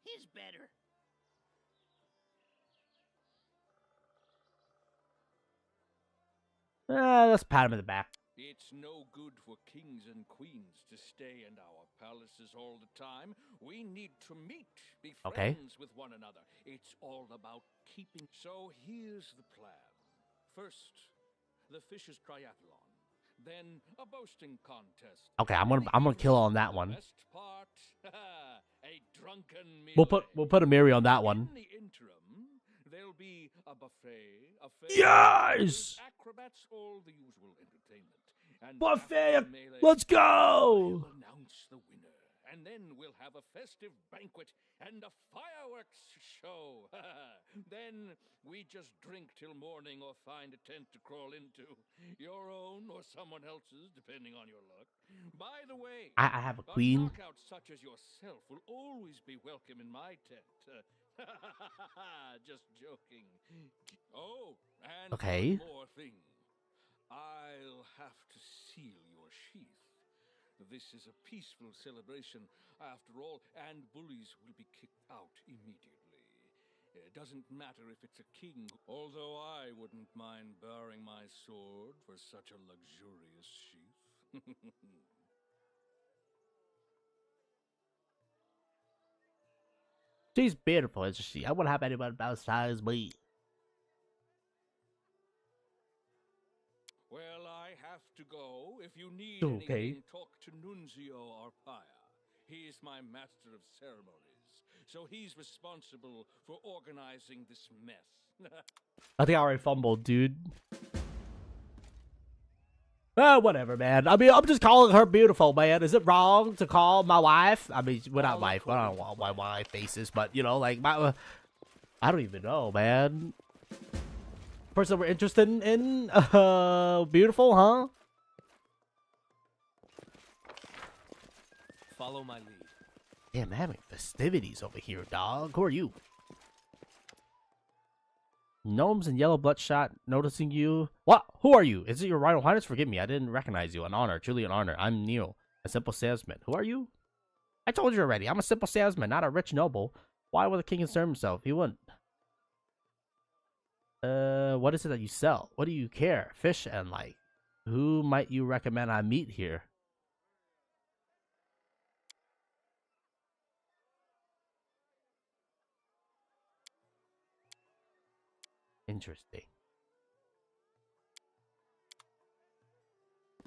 His better. Let's pat him in the back. It's no good for kings and queens to stay in our palaces all the time. We need to meet, be friends with one another. It's all about keeping. So here's the plan. First, the Fish's Triathlon. Then a boasting contest. Okay, I'm gonna kill on that one. Best part, a drunken melee. We'll put a Miri on that one. In the interim, there'll be a buffet, a fair, Yes! acrobats, all the usual entertainment. And Buffet! after the melee, Let's go! I'll announce the winner, and and then we'll have a festive banquet and a fireworks show. Then we just drink till morning or find a tent to crawl into. Your own or someone else's, depending on your luck. By the way, I have a a queen. knockout such as yourself will always be welcome in my tent. Just joking. Oh, and Okay. one more thing. I'll have to seal your sheath. This is a peaceful celebration, after all, and bullies will be kicked out immediately. It doesn't matter if it's a king, although I wouldn't mind baring my sword for such a luxurious sheath. She's beautiful, isn't she? I wouldn't have anyone besides me. Well, I have to go. If you need Okay. anything, talk to Nunzio Arpaia. He is my master of ceremonies, so he's responsible for organizing this mess. I think I already fumbled, dude. Whatever, man. I mean, I'm just calling her beautiful, man. Is it wrong to call my wife? I mean, well, not wife. I don't know what my wife faces, but, you know, like, my... I don't even know, man. Person we're interested in? Beautiful, huh? Follow my lead. Damn, I'm having festivities over here, dog. Who are you? Gnomes and yellow bloodshot noticing you. What? Who are you? Is it your royal highness? Forgive me, I didn't recognize you. An honor, truly an honor. I'm Neil, a simple salesman. Who are you? I told you already. I'm a simple salesman, not a rich noble. Why would the king concern himself? He wouldn't. What is it that you sell? What do you care? Fish and like. Who might you recommend I meet here? Interesting.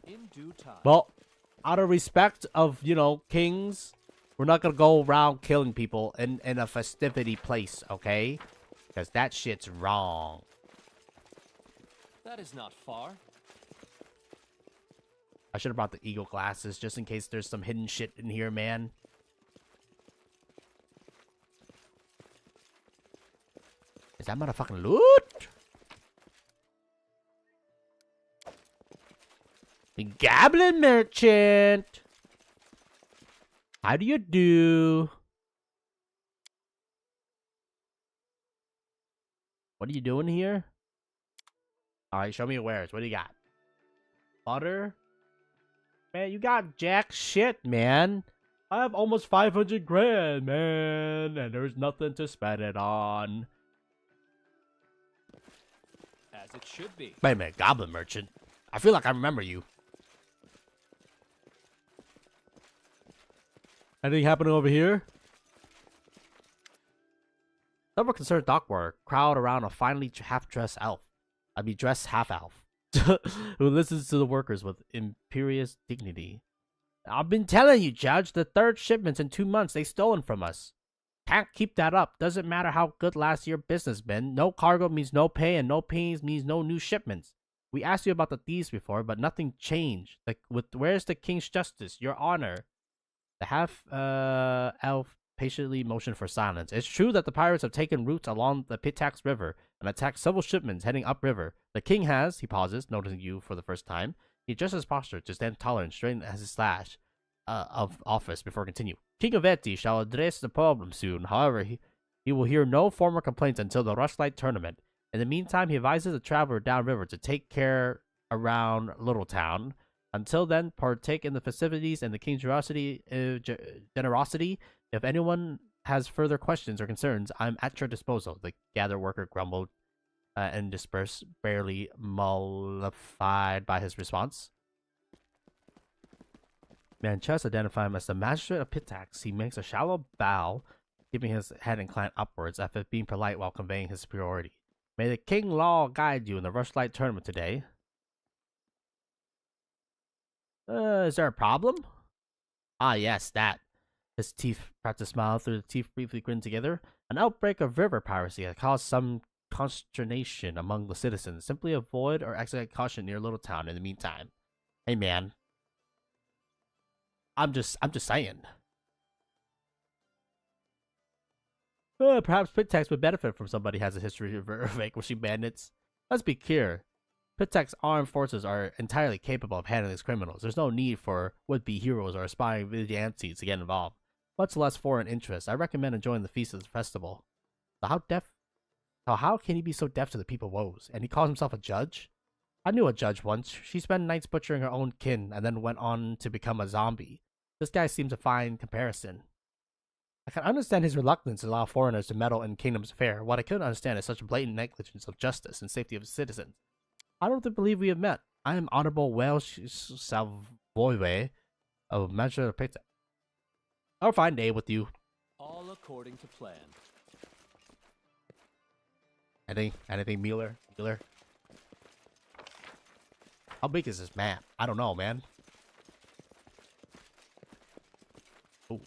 In due time. Well, out of respect of, you know, kings, we're not gonna go around killing people in a festivity place, okay? Because that shit's wrong. That is not far. I should have brought the eagle glasses just in case there's some hidden shit in here, man. Is that motherfucking loot? The Goblin Merchant. How do you do? What are you doing here? Alright, show me your wares. What do you got? Butter? Man, you got jack shit, man. I have almost 500 grand, man. And there's nothing to spend it on. As it should be. Wait a minute, Goblin Merchant. I feel like I remember you. Anything happening over here? Several concerned dockwork crowd around a finely half-dressed elf. I mean, dressed half-elf. Who listens to the workers with imperious dignity. I've been telling you, Judge, the third shipment's in 2 months. They stolen from us. Can't keep that up. Doesn't matter how good last year's business been. No cargo means no pay, and no pay means no new shipments. We asked you about the thieves before, but nothing changed. Like, where's the king's justice? Your honor. The half-elf patiently motioned for silence. It's true that the pirates have taken routes along the Pitax River and attacked several shipments heading upriver. The king has, he pauses, noticing you for the first time. He adjusts his posture to stand taller and straighten as his slash of office before continue. King of Eti shall address the problem soon. However, he will hear no formal complaints until the Rushlight tournament. In the meantime, he advises the traveler downriver to take care around Littletown. Until then, partake in the festivities and the king's generosity. If anyone has further questions or concerns, I'm at your disposal. The gather worker grumbled and dispersed, barely mollified by his response. Manchester identified him as the magistrate of Pitax. He makes a shallow bow, keeping his head inclined upwards, as if being polite while conveying his superiority. May the king law guide you in the Rushlight tournament today. Is there a problem? Ah, yes, that. His teeth cracked a smile through the teeth briefly grinned together. An outbreak of river piracy had caused some consternation among the citizens. Simply avoid or exercise caution near Littletown in the meantime. Hey, man. I'm just saying. Perhaps Pitax would benefit from somebody who has a history of vanquishing bandits. Let's be clear. Pitax's armed forces are entirely capable of handling these criminals. There's no need for would-be heroes or aspiring vigilantes to get involved. Much less foreign interest. I recommend enjoying the feast of the festival. So how can he be so deaf to the people's woes? And he calls himself a judge? I knew a judge once. She spent nights butchering her own kin and then went on to become a zombie. This guy seems a fine comparison. I can understand his reluctance to allow foreigners to meddle in Kingdom's affair. What I couldn't understand is such blatant negligence of justice and safety of his citizens. I don't believe we have met. I am Honorable Welsh Savoy of Measure of Pita. I'll find day with you. All according to plan. Anything, Mueller? How big is this map? I don't know, man. Ooh.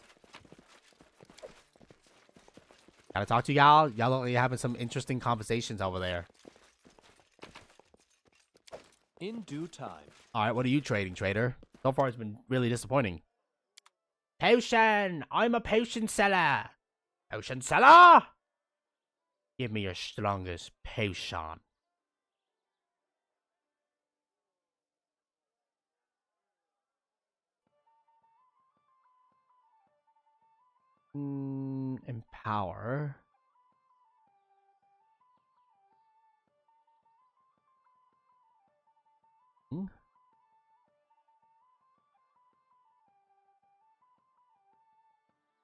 Gotta talk to y'all. Y'all are having some interesting conversations over there. In due time. Alright, what are you trading, trader? So far, it's been really disappointing. Potion! I'm a potion seller! Potion seller! Give me your strongest potion. Empower.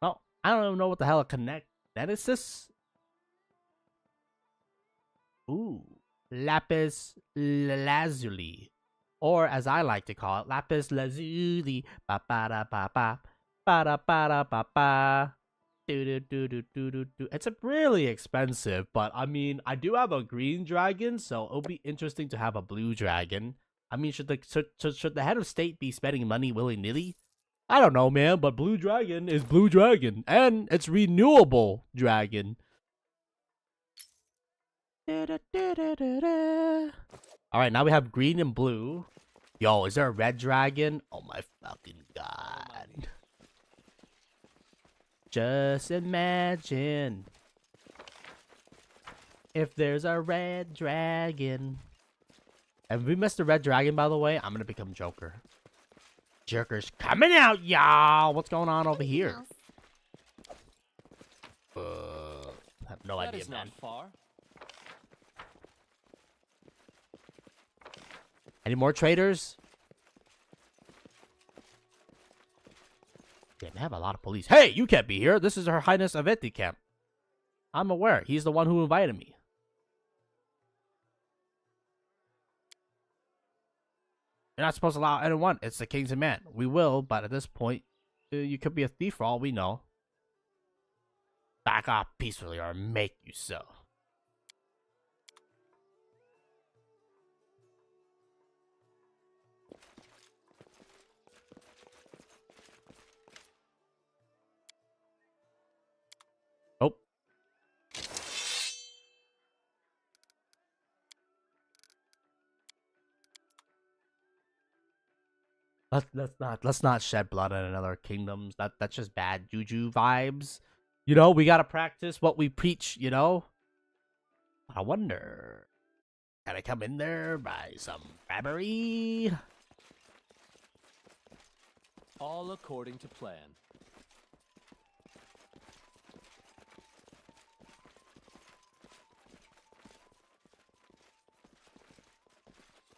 Oh, I don't even know what the hell a kineticus. Ooh, lapis lazuli, or as I like to call it, lapis lazuli. Ba ba da ba ba ba da ba da ba ba. Do do do do do do do. It's really expensive, but I mean, I do have a green dragon, so it'll be interesting to have a blue dragon. I mean, should the head of state be spending money willy-nilly? I don't know, man, but blue dragon is blue dragon, and it's renewable dragon. Alright, now we have green and blue. Yo, is there a red dragon? Oh my fucking god. Just imagine if there's a red dragon. And if we missed the red dragon, by the way, I'm gonna become Joker. Joker's coming out, y'all! What's going on over here? I have no idea, That is man. not far. Any more traders? Damn, they have a lot of police. Hey, you can't be here. This is Her Highness Aveti camp. I'm aware. He's the one who invited me. You're not supposed to allow anyone. It's the king's command. We will, but at this point, you could be a thief for all we know. Back off peacefully or make you so. Oh. Let's not shed blood in another kingdoms. That's just bad juju vibes. You know, we gotta practice what we preach, you know? I wonder, can I come in there by some robbery? All according to plan.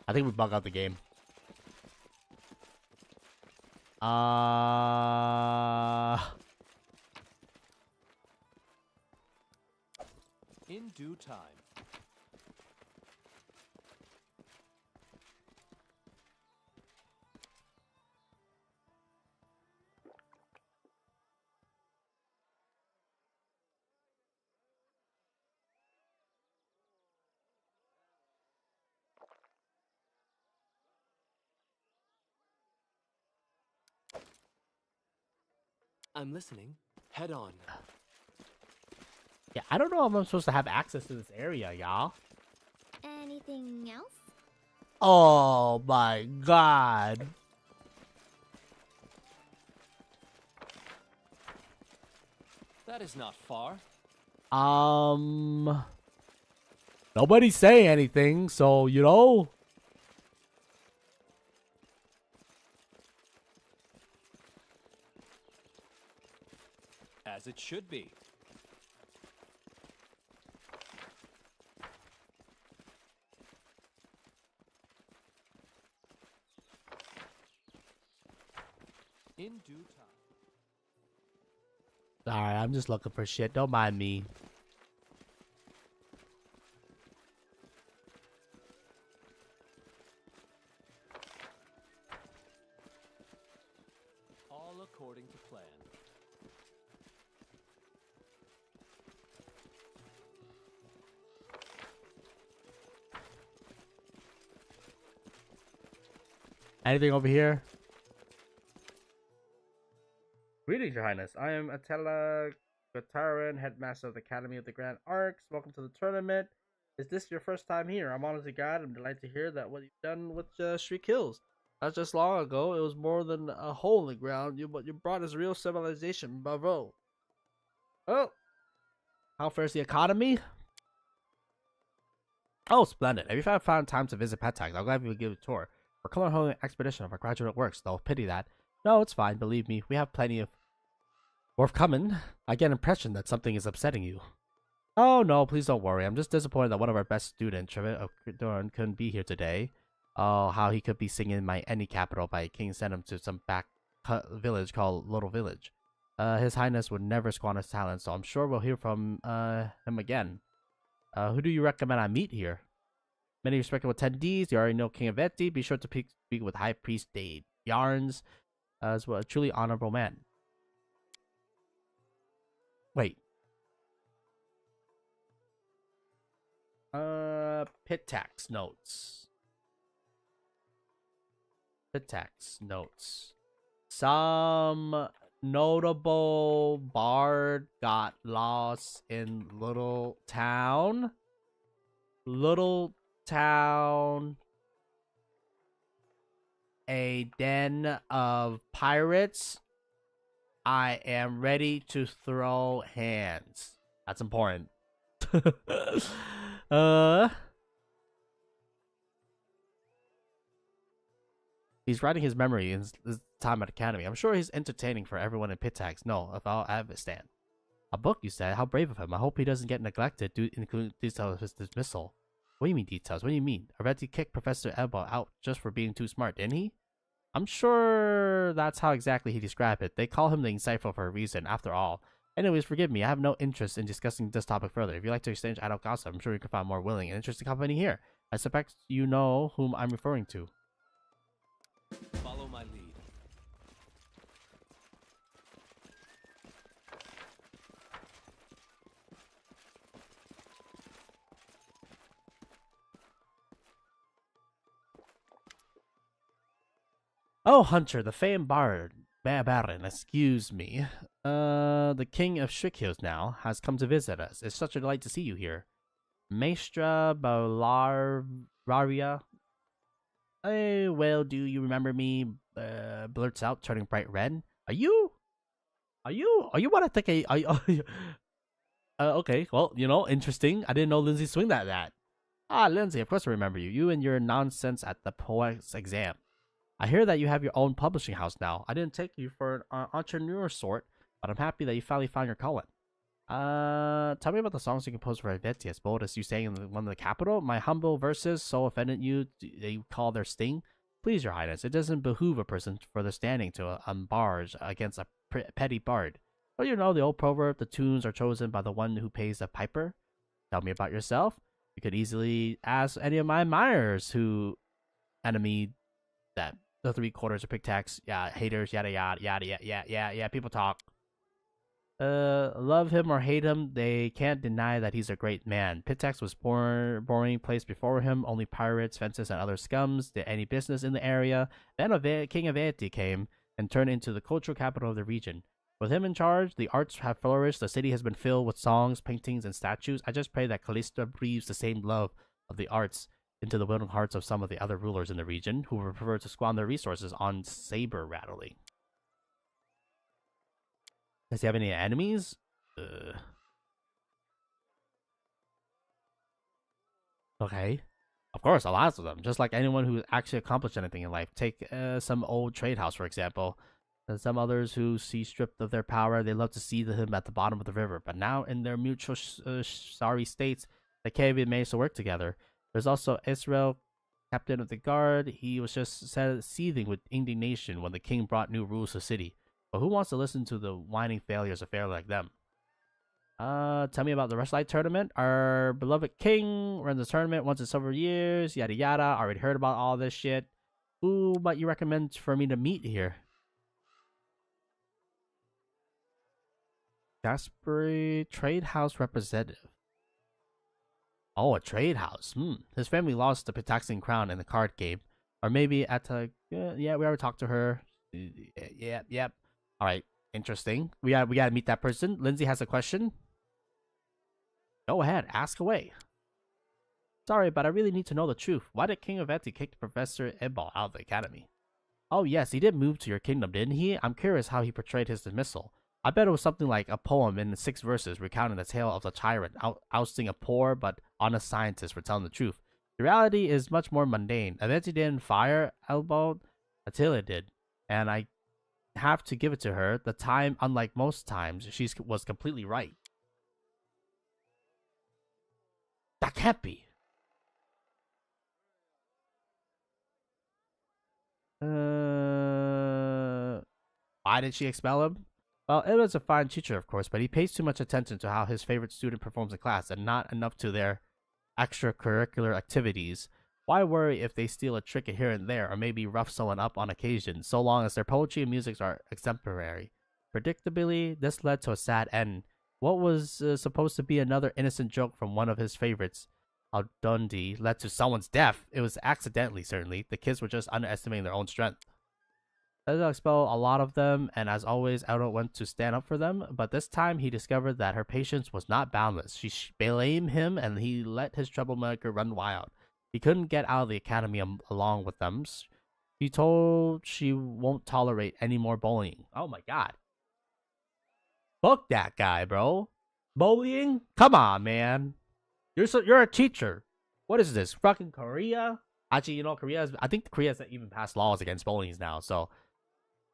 I think we bug out the game. In due time. I'm listening. Head on. Yeah, I don't know if I'm supposed to have access to this area, y'all. Anything else? Oh my god. That is not far. Nobody's saying anything, so you know. As it should be. In due time. Alright, I'm just looking for shit. Don't mind me. All according to plan. Anything over here? Greetings, Your Highness. I am Attila Gatarin, headmaster of the Academy of the Grand Arcs. Welcome to the tournament. Is this your first time here? I'm honest to God. I'm delighted to hear that what you've done with Shriek Hills. Not just long ago, it was more than a hole in the ground. But you brought us real civilization. Bravo. Oh, how fares the economy? Oh, splendid. If you found time to visit Petax, I'll gladly give you a tour. We're currently holding an expedition of our graduate works, though. Pity that. No, it's fine. Believe me, we have plenty of work coming. I get an impression that something is upsetting you. Oh, no, please don't worry. I'm just disappointed that one of our best students, Trevor, couldn't be here today. Oh, how he could be singing My Any Capital by King sent him to some back village called Little Village. His Highness would never squander his talent, so I'm sure we'll hear from him again. Who do you recommend I meet here? Many respectable attendees. You already know King Aveti. Be sure to speak with High Priest Dade Yarns, as well. A truly honorable man. Wait. Pit tax notes. Pit tax notes. Some notable bard got lost in Little Town. A den of pirates. I am ready to throw hands. That's important. He's writing his memory in his time at Academy. I'm sure he's entertaining for everyone in Pitax. No, if I'll understand. A book, you said? How brave of him. I hope he doesn't get neglected, including details of his dismissal. What do you mean details? What do you mean? Areti kicked Professor Elba out just for being too smart, didn't he? I'm sure that's how exactly he described it. They call him the insightful for a reason, after all. Anyways, forgive me. I have no interest in discussing this topic further. If you'd like to exchange adult gossip, I'm sure you can find more willing and interesting company here. I suspect you know whom I'm referring to. Follow my lead. Oh, Hunter, the famed bard, Baron, excuse me. The king of Shriek now has come to visit us. It's such a delight to see you here. Maestra Balararia. Hey, well, do you remember me? Blurts out, turning bright red. Are you what I think okay, well, you know, interesting. I didn't know Lindsay swing that. Ah, Lindsay, of course I remember you. You and your nonsense at the poet's exam. I hear that you have your own publishing house now. I didn't take you for an entrepreneur sort, but I'm happy that you finally found your calling. Tell me about the songs you composed for Aveti, as bold as you sang in one of the capital. My humble verses so offended you that you call their sting? Please, Your Highness, it doesn't behoove a person for the standing to barge against a petty bard. Don't you know the old proverb, the tunes are chosen by the one who pays the piper? Tell me about yourself. You could easily ask any of my admirers who enemy that the 3/4 of Pictax, haters, yada yada yada yeah, people talk. Love him or hate him, they can't deny that he's a great man. Pitax was boring place before him, only pirates, fences, and other scums did any business in the area. Then King Aveti came and turned into the cultural capital of the region. With him in charge, the arts have flourished, the city has been filled with songs, paintings, and statues. I just pray that Callista breathes the same love of the arts into the willing hearts of some of the other rulers in the region, who would prefer to squander resources on saber rattling. Does he have any enemies? Okay. Of course, a lot of them. Just like anyone who actually accomplished anything in life. Take some old trade house, for example. And some others who see stripped of their power, they love to see him at the bottom of the river. But now, in their mutual sorry states, they can't even manage to work together. There's also Israel, captain of the guard. He was just seething with indignation when the king brought new rules to the city. But who wants to listen to the whining failures of fair like them? Tell me about the Rushlight tournament. Our beloved king runs the tournament once in several years. Yada yada. Already heard about all this shit. Who might you recommend for me to meet here? Gasbury Trade House representative. Oh, a trade house. His family lost the Pitaxian crown in the card game. Or maybe at a... yeah, we already talked to her. Yep. Alright, interesting. We gotta meet that person. Lindsay has a question. Go ahead, ask away. Sorry, but I really need to know the truth. Why did King Aveti kick Professor Ebal out of the academy? Oh yes, he did move to your kingdom, didn't he? I'm curious how he portrayed his dismissal. I bet it was something like a poem in 6 verses recounting the tale of the tyrant ousting a poor but honest scientist for telling the truth. The reality is much more mundane. Aveti didn't fire Ebal, Attila did. And I have to give it to her. The time, unlike most times, she was completely right. That can't be. Why did she expel him? Well, it was a fine teacher, of course, but he pays too much attention to how his favorite student performs in class and not enough to their extracurricular activities. Why worry if they steal a trick here and there, or maybe rough someone up on occasion, so long as their poetry and music are exemplary? Predictably, this led to a sad end. What was supposed to be another innocent joke from one of his favorites, Dundee, led to someone's death. It was accidentally, certainly. The kids were just underestimating their own strength. Let's expel a lot of them, and as always, Eldo went to stand up for them, but this time he discovered that her patience was not boundless. She blamed him, and he let his troublemaker run wild. He couldn't get out of the academy along with them. She told she won't tolerate any more bullying. Oh my god. Fuck that guy, bro. Bullying? Come on, man. You're a teacher. What is this? Fucking Korea? Actually, you know, I think Korea has even passed laws against bullying now, so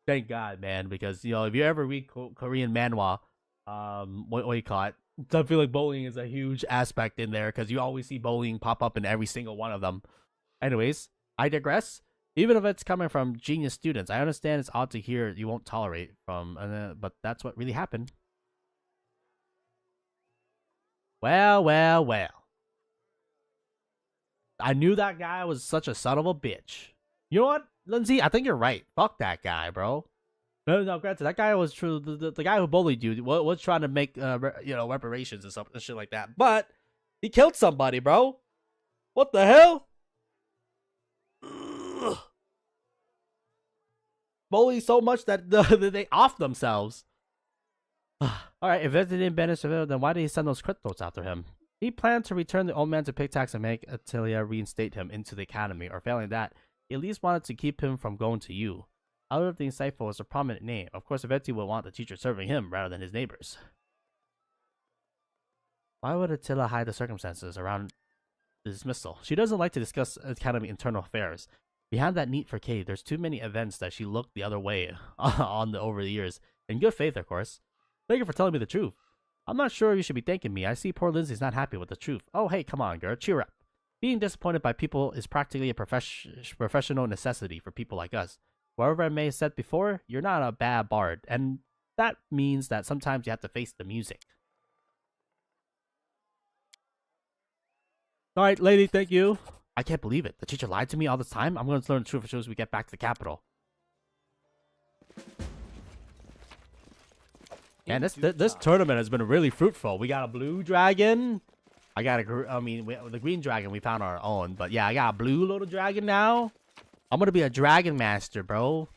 thank God, man, because, you know, if you ever read Korean manhwa, what do you call it? I feel like bullying is a huge aspect in there, because you always see bullying pop up in every single one of them. Anyways, I digress. Even if it's coming from genius students, I understand it's odd to hear you won't tolerate from, but that's what really happened. Well. I knew that guy was such a son of a bitch. You know what, Lindsay? I think you're right. Fuck that guy, bro. No, granted, that guy was true. The guy who bullied you was trying to make, reparations and stuff and shit like that. But he killed somebody, bro. What the hell? Ugh. Bully so much that they off themselves. Alright, if it didn't benefit, then why did he send those crit notes after him? He planned to return the old man to Pictax and make Attilia reinstate him into the academy, or failing that, he at least wanted to keep him from going to you. Out of the Insightful is a prominent name. Of course, Aveti will want the teacher serving him rather than his neighbors. Why would Attila hide the circumstances around the dismissal? She doesn't like to discuss academy internal affairs. Behind that neat facade, there's too many events that she looked the other way over the years. In good faith, of course. Thank you for telling me the truth. I'm not sure you should be thanking me. I see poor Lindsay's not happy with the truth. Oh, hey, come on, girl. Cheer up. Being disappointed by people is practically a professional necessity for people like us. Whatever I may have said before, you're not a bad bard, and that means that sometimes you have to face the music. Alright, lady, thank you. I can't believe it. The teacher lied to me all this time? I'm going to learn the truth as soon as we get back to the capital. Man, this tournament has been really fruitful. We got a blue dragon. The green dragon, we found our own. But yeah, I got a blue little dragon now. I'm going to be a dragon master, bro.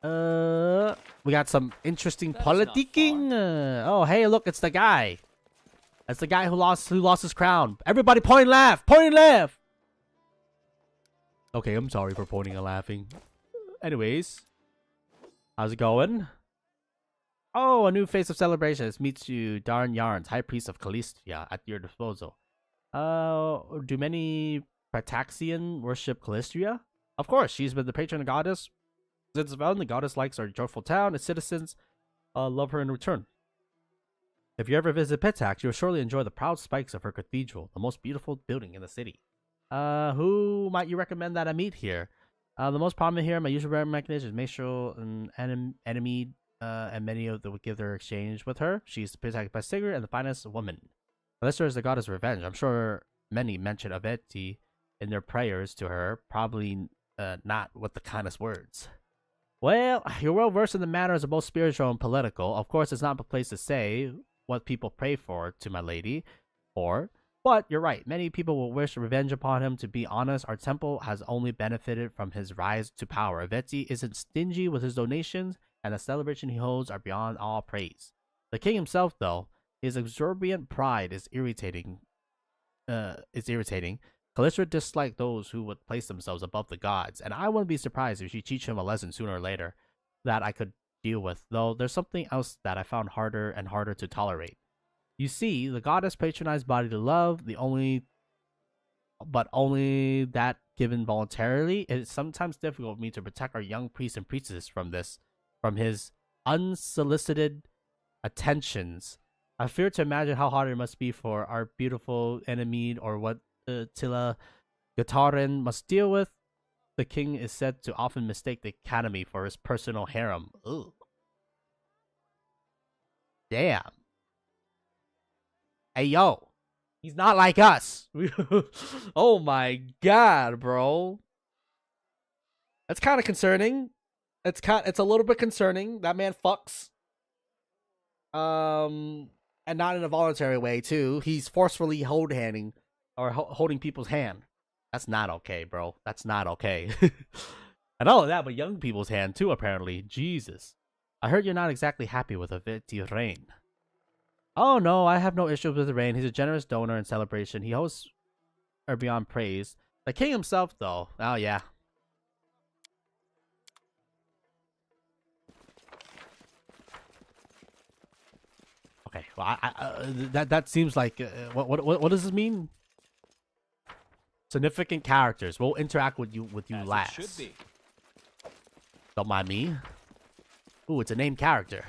We got some interesting politicking. Oh, hey, look, it's the guy. That's the guy who lost his crown. Everybody point and laugh. Point and laugh. Okay, I'm sorry for pointing and laughing. Anyways, how's it going? Oh, a new face of celebration. This meets you, Darn Yarns, High Priest of Callistia, at your disposal. Do many Pataxian worship Calistria? Of course, she's been the patron goddess since found. The goddess likes our joyful town. Its citizens love her in return. If you ever visit Pitax, you'll surely enjoy the proud spikes of her cathedral, the most beautiful building in the city. Who might you recommend that I meet here? The most prominent here, my usual recommendation is Maestro and enemy, and many of the would give their exchange with her. She's the Pitax best singer and the finest woman. Callisto is the goddess of revenge. I'm sure many mention Aveti in their prayers to her, probably not with the kindest words. Well, you're well versed in the matters of both spiritual and political. Of course, it's not a place to say what people pray for to my lady, but you're right. Many people will wish revenge upon him. To be honest, our temple has only benefited from his rise to power. Aveti isn't stingy with his donations, and the celebration he holds are beyond all praise. The king himself, though, his exorbitant pride is irritating. Callisto disliked those who would place themselves above the gods, and I wouldn't be surprised if she teach him a lesson sooner or later that I could deal with, though there's something else that I found harder and harder to tolerate. You see, the goddess patronized body to love, but only that given voluntarily. It is sometimes difficult for me to protect our young priest and priestess from his unsolicited attentions. I fear to imagine how hard it must be for our beautiful enemy, or what Tila Gatarin must deal with. The king is said to often mistake the academy for his personal harem. Ugh. Damn. Hey, yo. He's not like us. Oh my god, bro. That's kind of concerning. It's a little bit concerning. That man fucks. And not in a voluntary way, too. He's forcefully holding people's hand. That's not okay, bro. That's not okay. And all of that, but young people's hand, too, apparently. Jesus. I heard you're not exactly happy with Aveti Rain. Oh, no, I have no issues with Rain. He's a generous donor in celebration. He hosts are beyond praise. The king himself, though. Oh, yeah. Okay, well, that seems like what does this mean? Significant characters. We'll interact with you As last. it should be. Don't mind me. Ooh, it's a named character.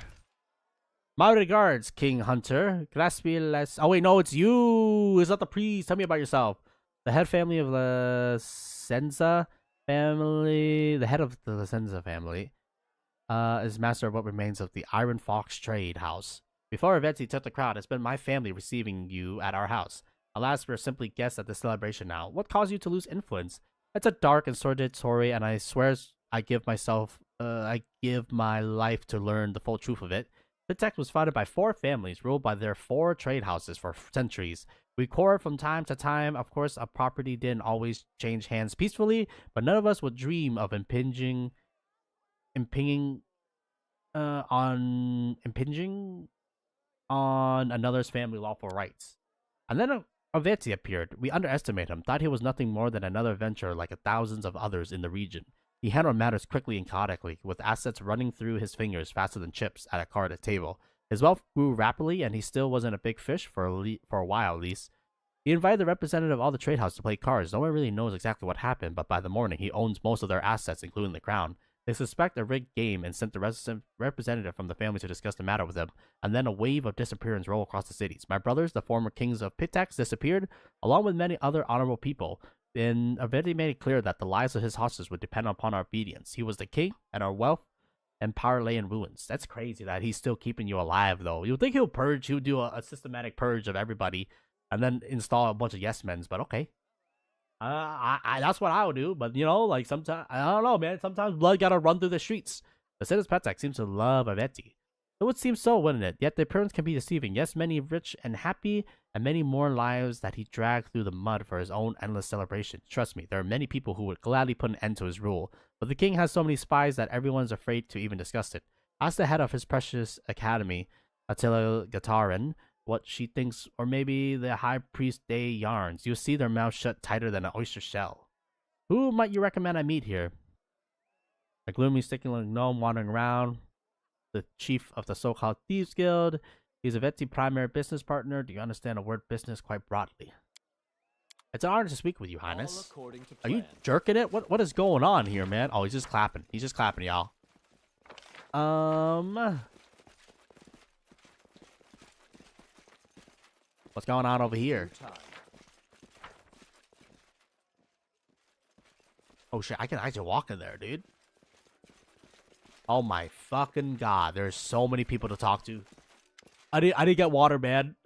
My regards, King Hunter. Gracias. Oh wait, no, it's you. It's not the priest. Tell me about yourself. The head family of the Senza family. The head of the Senza family is master of what remains of the Iron Fox Trade House. Before Aveti took the crowd, it's been my family receiving you at our house. Alas, we're simply guests at the celebration now. What caused you to lose influence? It's a dark and sordid story, and I swear I give my life to learn the full truth of it. Pitax was founded by 4 families, ruled by their 4 trade houses for centuries. We quarreled from time to time. Of course, a property didn't always change hands peacefully, but none of us would dream of impinging on another's family lawful rights. And then Aveti appeared. We underestimated him, thought he was nothing more than another venture like thousands of others in the region. He handled matters quickly and chaotically, with assets running through his fingers faster than chips at a card table. His wealth grew rapidly, and he still wasn't a big fish for a while at least. He invited the representative of all the trade houses to play cards. No one really knows exactly what happened, but by the morning, he owns most of their assets, including the crown. They suspect a rigged game and sent the representative from the family to discuss the matter with him, and then a wave of disappearance rolled across the cities. My brothers, the former kings of Pitax, disappeared, along with many other honorable people. Then Aveti made it clear that the lives of his hostages would depend upon our obedience. He was the king, and our wealth and power lay in ruins. That's crazy that he's still keeping you alive, though. You would think he'll do a systematic purge of everybody, and then install a bunch of yes men's, but okay. That's what I would do, but like sometimes, I don't know, man. Sometimes blood gotta run through the streets. The citizen Pitax seems to love Aveti. It would seem so, wouldn't it? Yet the appearance can be deceiving. Yes, many rich and happy, and many more lives that he dragged through the mud for his own endless celebration. Trust me, there are many people who would gladly put an end to his rule, but the king has so many spies that everyone's afraid to even discuss it. Ask the head of his precious academy, Attila Gatarin, what she thinks, or maybe the high priest Day yarns. You'll see their mouths shut tighter than an oyster shell. Who might you recommend I meet here? A gloomy, sticky-looking gnome wandering around, the chief of the so-called Thieves Guild. He's a Aveti primary business partner. Do you understand the word business quite broadly? It's an honor to speak with you, All Highness. according to Are plan. you jerking it? What is going on here, man? Oh, he's just clapping. He's just clapping, y'all. What's going on over here? Due time. Oh shit, I can actually walk in there, dude. Oh my fucking god, there's so many people to talk to. I didn't get water, man.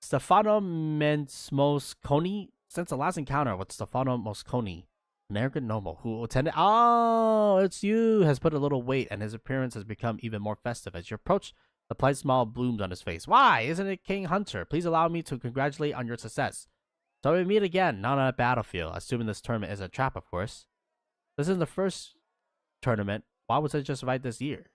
Stefano Mosconi, since the last encounter with Stefano Mosconi, an arrogant noble who attended. Oh, it's you! Has put a little weight, and his appearance has become even more festive. As you approach, the polite smile blooms on his face. Why, isn't it King Hunter? Please allow me to congratulate on your success. So we meet again, not on a battlefield, assuming this tournament is a trap, of course. This is the first tournament. Why was I just right this year?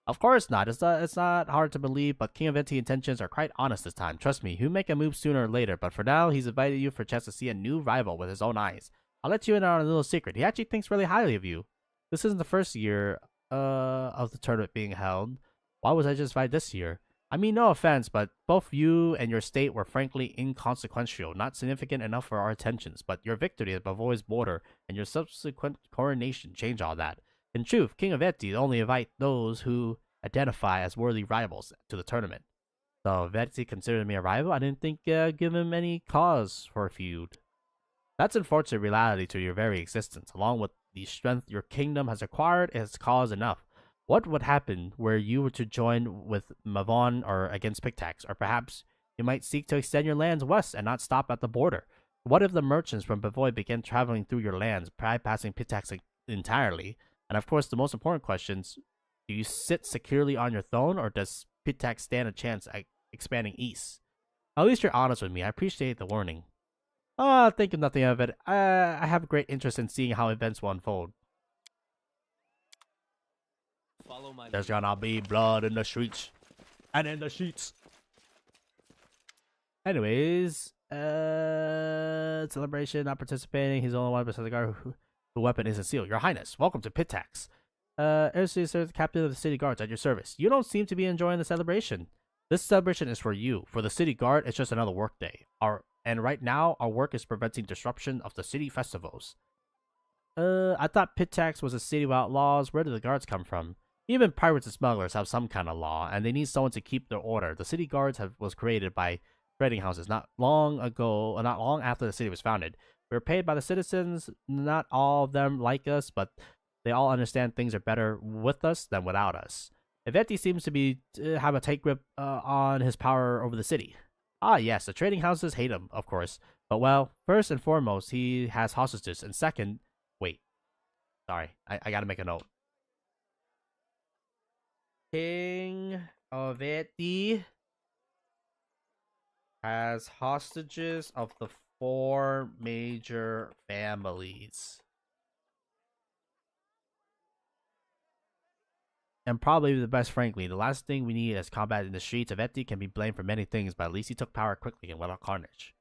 Of course not. It's not hard to believe, but King of Venti intentions are quite honest this time. Trust me, he'll make a move sooner or later, but for now, he's invited you for a chance to see a new rival with his own eyes. I'll let you in on a little secret. He actually thinks really highly of you. This isn't the first year of the tournament being held. Why was I just invited this year? I mean, no offense, but both you and your state were frankly inconsequential, not significant enough for our attentions, but your victory at Bavoy's border and your subsequent coronation change all that. In truth, King of Veti only invite those who identify as worthy rivals to the tournament. So Veti considered me a rival. I didn't think give him any cause for a feud. That's unfortunate reality to your very existence. Along with the strength your kingdom has acquired, is cause enough. What would happen were you were to join with Mavon or against Pictax, or perhaps you might seek to extend your lands west and not stop at the border? What if the merchants from Bavoy began traveling through your lands, bypassing Pictax entirely? And of course, the most important questions, do you sit securely on your throne, or does Pictax stand a chance at expanding east? At least you're honest with me. I appreciate the warning. Think of nothing of it. I have a great interest in seeing how events will unfold. Follow my There's lead. gonna be blood in the streets and in the sheets. Anyways, celebration, not participating. He's the only one besides the guard whose weapon isn't sealed. Your Highness, welcome to Pictax. Erstly, sir, the captain of the city guards at your service. You don't seem to be enjoying the celebration. This celebration is for you. For the city guard, it's just another work day. And right now, our work is preventing disruption of the city festivals. I thought Pictax was a city without laws. Where did the guards come from? Even pirates and smugglers have some kind of law, and they need someone to keep their order. The city guards was created by trading houses not long after the city was founded. We were paid by the citizens. Not all of them like us, but they all understand things are better with us than without us. Iveti seems to have a tight grip on his power over the city. Ah, yes, the trading houses hate him, of course. But well, first and foremost, he has hostages, and second, wait. Sorry, I gotta make a note. King Oveti has hostages of the 4 major families. And probably the best, frankly. The last thing we need is combat in the streets. Oveti can be blamed for many things, but at least he took power quickly and without carnage.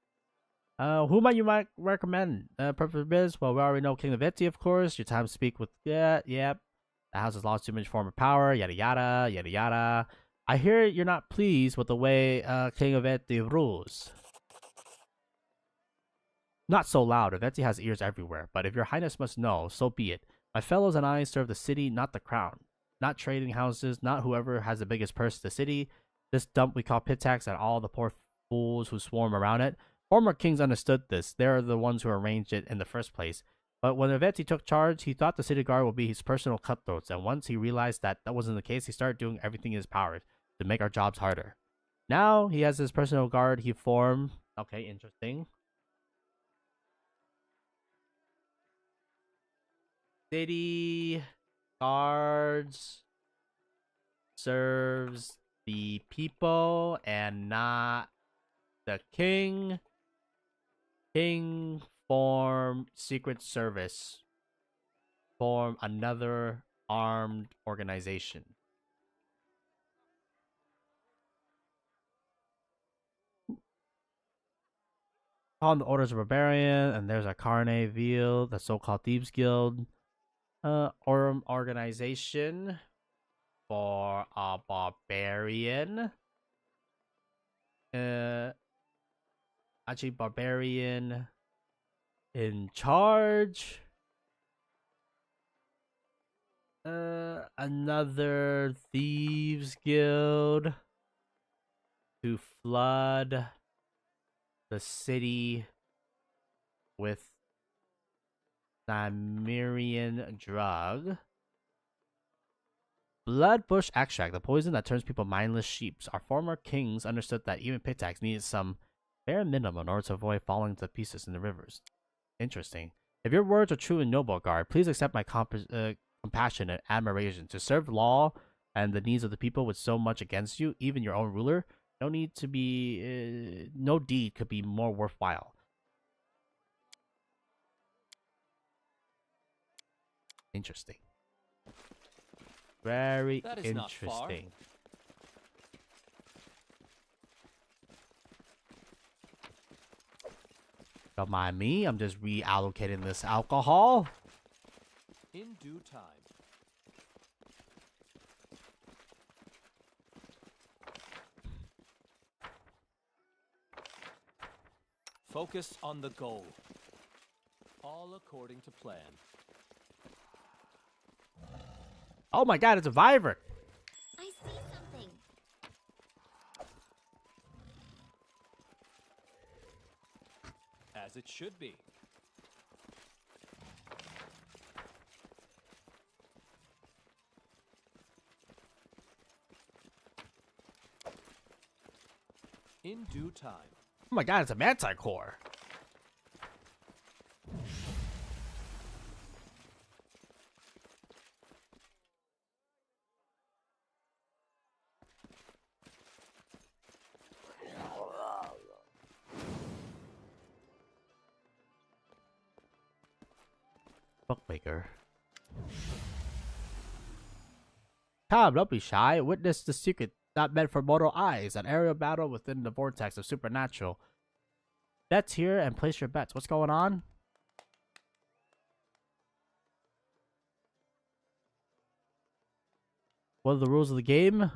Who might you recommend? Perfect Biz? Well, we already know King Oveti, of course. Your time to speak with... Yep. The house has lost too much form of power, yada yada, yada yada. I hear you're not pleased with the way King Oveti rules. Not so loud, Oveti has ears everywhere, but if your highness must know, so be it. My fellows and I serve the city, not the crown. Not trading houses, not whoever has the biggest purse in the city. This dump we call Pictax and all the poor fools who swarm around it. Former kings understood this. They're the ones who arranged it in the first place. But when Oveti took charge, he thought the city guard would be his personal cutthroats, and once he realized that wasn't the case, he started doing everything in his power to make our jobs harder. Now, he has his personal guard he formed. Okay, interesting. City guards serves the people and not the king. King form secret service. Form another armed organization. Following the orders of barbarian, and there's a Carne Veal, the so-called Thieves Guild. Organization for a barbarian. Actually, barbarian in charge. Another thieves guild to flood the city with Nymeria drug. Bloodbush extract, the poison that turns people mindless sheep. Our former kings understood that even pickaxe needed some bare minimum in order to avoid falling to pieces in the rivers. Interesting. If your words are true and noble, guard, please accept my compassion and admiration. To serve law and the needs of the people with so much against you, even your own ruler, no deed could be more worthwhile. Interesting. Very interesting. Don't mind me, I'm just reallocating this alcohol. In due time. Focus on the goal. All according to plan. Oh my god, it's a Viver! I see something. As it should be. In due time. Oh my god, it's a Manticore! Bookmaker. Come, don't be shy. Witness the secret not meant for mortal eyes. An aerial battle within the vortex of supernatural. Bets here and place your bets. What's going on? What are the rules of the game?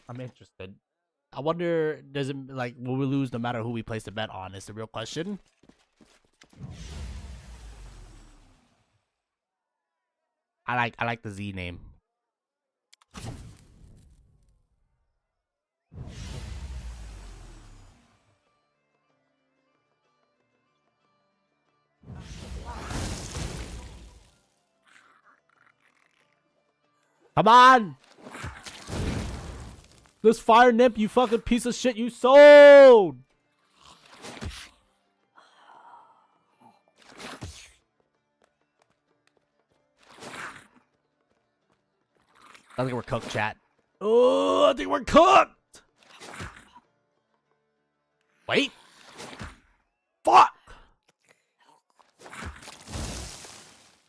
I'm interested. I wonder, does it, like, will we lose no matter who we place the bet on? Is the real question. I like the Z name. Come on! This fire nymph, you fucking piece of shit, you sold! I think we're cooked, chat. Oh, I think we're cooked! Wait. Fuck!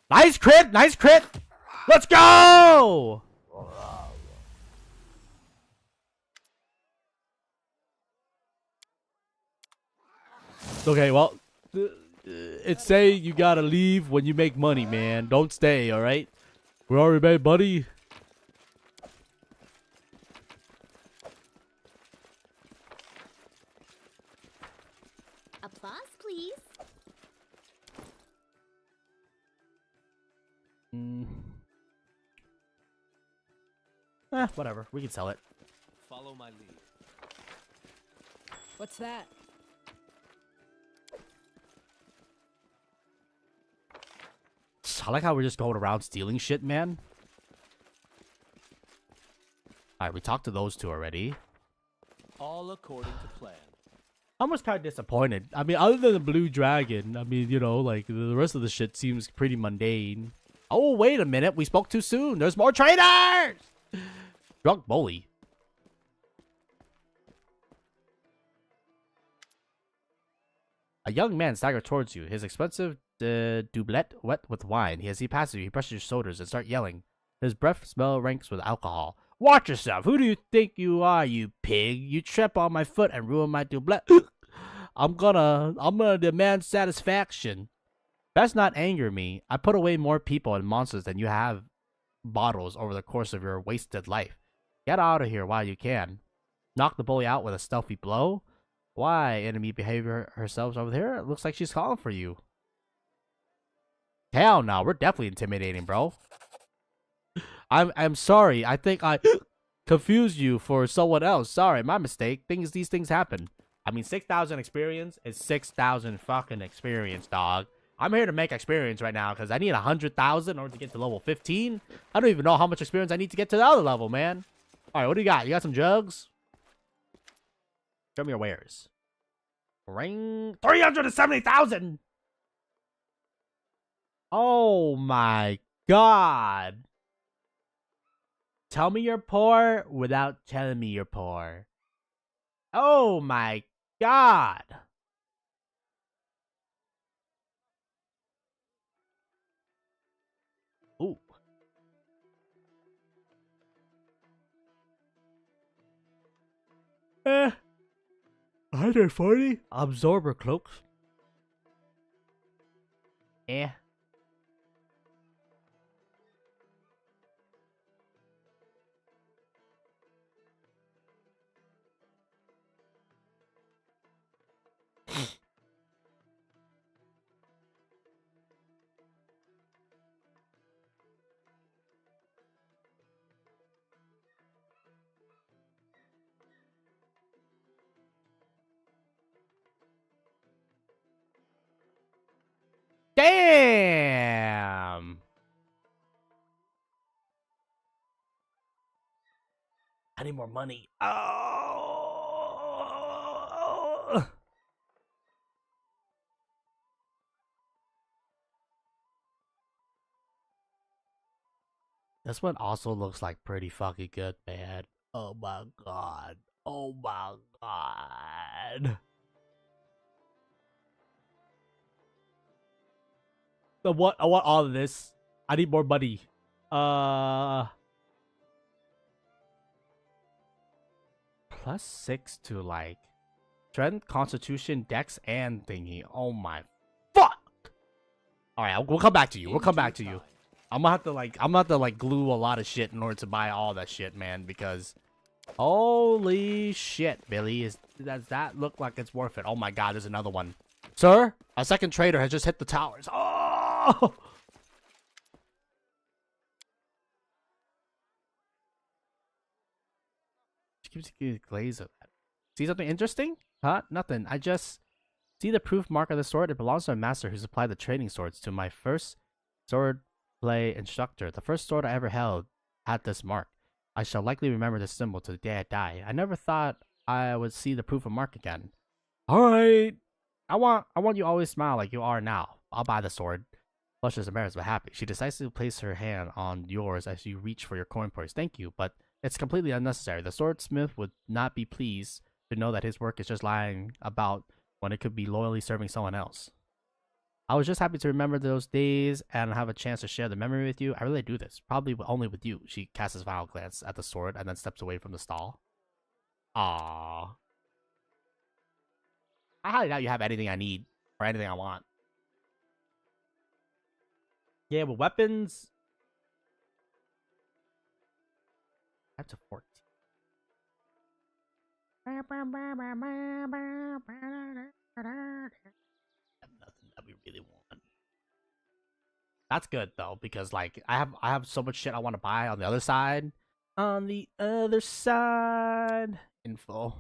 Nice crit! Nice crit! Let's go! Okay, well, it's say you gotta leave when you make money, man. Don't stay, alright? We're already made buddy. Applause, please. Whatever. We can sell it. Follow my lead. What's that? I like how we're just going around stealing shit, man. Alright, we talked to those two already. All according to plan. I'm just kind of disappointed. I mean, other than the blue dragon, I mean, you know, like, the rest of the shit seems pretty mundane. Oh, wait a minute. We spoke too soon. There's more traitors! Drunk bully. A young man staggered towards you. His expensive doublet wet with wine. As he passes you, he brushes your shoulders and starts yelling. His breath smell ranks with alcohol. Watch yourself. Who do you think you are, you pig? You trip on my foot and ruin my doublet. I'm gonna demand satisfaction. Best not anger me. I put away more people and monsters than you have bottles over the course of your wasted life. Get out of here while you can. Knock the bully out with a stealthy blow. Why, enemy behavior herself over here? It looks like she's calling for you. Hell no, we're definitely intimidating, bro. I'm sorry. I think I confused you for someone else. Sorry, my mistake. These things happen. I mean, 6,000 experience is 6,000 fucking experience, dog. I'm here to make experience right now because I need 100,000 in order to get to level 15. I don't even know how much experience I need to get to the other level, man. All right, what do you got? You got some jugs? Show me your wares. Ring 370,000. Oh my god. Tell me you're poor without telling me you're poor. Oh my god. Ooh. 140? Absorber cloaks. Eh. Damn. I need more money. Oh. This one also looks like pretty fucking good, man. Oh my god. Oh my god. I want all of this. I need more money. +6 to like strength, constitution, dex, and thingy. Oh my fuck. All right, we'll come back to you. We'll come back to you. I'm gonna have to like glue a lot of shit in order to buy all that shit, man, because holy shit, Billy, does that look like it's worth it? Oh my god, there's another one. Sir, a second trader has just hit the towers. Oh! She keeps getting a glaze of that. See something interesting? Huh? Nothing. I just see the proof mark of the sword. It belongs to a master who supplied the training swords to my first sword play instructor. The first sword I ever held had this mark. I shall likely remember this symbol to the day I die. I never thought I would see the proof of mark again. Alright. I want you always smile like you are now. I'll buy the sword. Flush is embarrassed but happy. She decides to place her hand on yours as you reach for your coin purse. Thank you, but it's completely unnecessary. The swordsmith would not be pleased to know that his work is just lying about when it could be loyally serving someone else. I was just happy to remember those days and have a chance to share the memory with you. I really do this. Probably only with you. She casts a final glance at the sword and then steps away from the stall. Aww. I highly doubt you have anything I need or anything I want. Yeah, with weapons. Up to 14. Nothing that we really want. That's good though, because like I have so much shit I want to buy on the other side. On the other side. Info.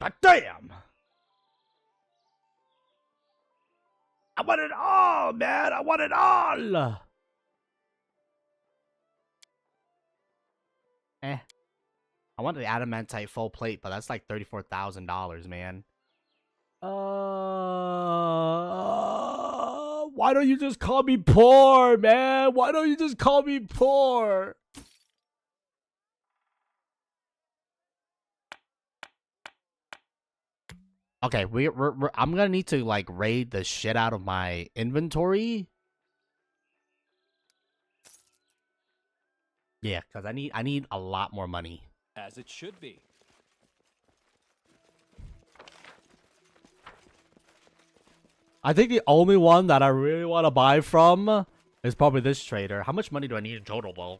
God damn! I want it all, man! I want it all! I want the adamantite full plate, but that's like $34,000, man. Why don't you just call me poor, man? Why don't you just call me poor? Okay, I'm gonna need to like raid the shit out of my inventory. Yeah, because I need a lot more money. As it should be. I think the only one that I really want to buy from is probably this trader. How much money do I need in total, though?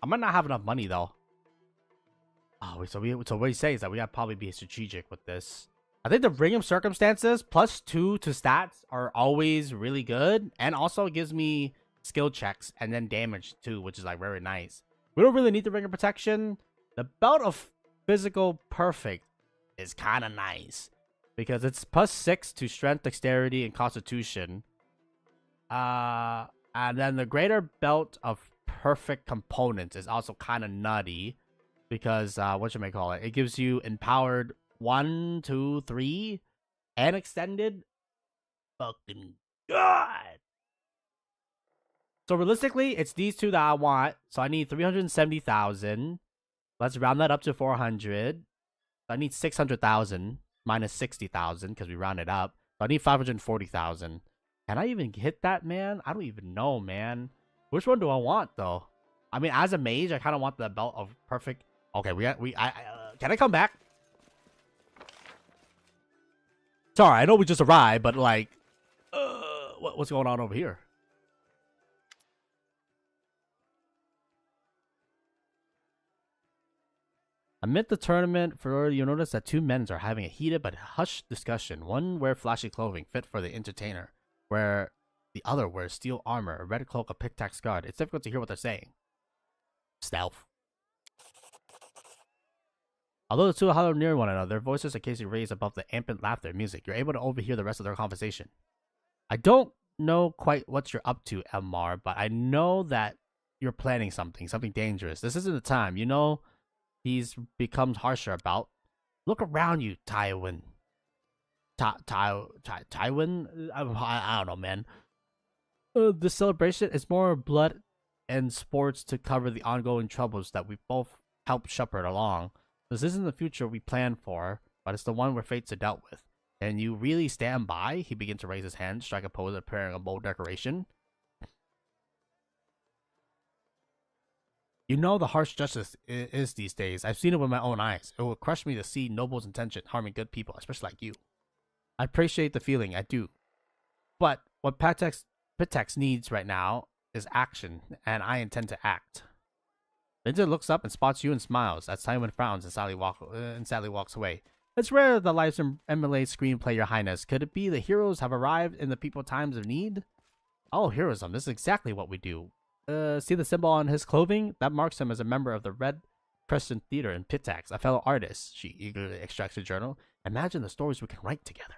I might not have enough money, though. Oh, wait, so what he says is that we gotta probably be strategic with this. I think the Ring of Circumstances +2 to stats are always really good. And also it gives me skill checks and then damage, too, which is, like, very nice. We don't really need the Ring of Protection. The Belt of Physical Perfect is kind of nice. Because it's +6 to Strength, Dexterity, and Constitution. And then the Greater Belt of Perfect Components is also kind of nutty. Because, whatchamacallit, it gives you Empowered 1, 2, 3, and Extended. Fucking God! So realistically, it's these two that I want. So I need 370,000. Let's round that up to 400. So I need 600,000 minus 60,000 because we rounded up. So I need 540,000. Can I even hit that, man? I don't even know, man. Which one do I want, though? I mean, as a mage, I kind of want the Belt of Perfect. Okay, can I come back? Sorry, I know we just arrived, but like, what's going on over here? Amid the tournament, you notice that two men are having a heated but hushed discussion. One wears flashy clothing fit for the entertainer, where the other wears steel armor, a red cloak, a pickaxe guard. It's difficult to hear what they're saying. Stealth. Although the two huddle near one another, their voices occasionally raised above the ambient laughter and music. You're able to overhear the rest of their conversation. I don't know quite what you're up to, Elmar, but I know that you're planning something dangerous. This isn't the time. You know, he's become harsher about. Look around you, Tywin. Tywin? I don't know, man. This celebration is more blood and sports to cover the ongoing troubles that we both helped shepherd along. This isn't the future we planned for, but it's the one where fates are dealt with. And you really stand by? He begins to raise his hand, strike a pose, preparing a bold declaration. You know the harsh justice is these days. I've seen it with my own eyes. It will crush me to see nobles' intention harming good people, especially like you. I appreciate the feeling, I do. But what Pitex needs right now is action, and I intend to act. Linda looks up and spots you and smiles as Simon frowns and sadly walks away. It's rare the lives emulate screenplay, Your Highness. Could it be the heroes have arrived in the people times of need? Oh, heroism. This is exactly what we do. See the symbol on his clothing? That marks him as a member of the Red Crescent Theater in Pitax, a fellow artist. She eagerly extracts a journal. Imagine the stories we can write together.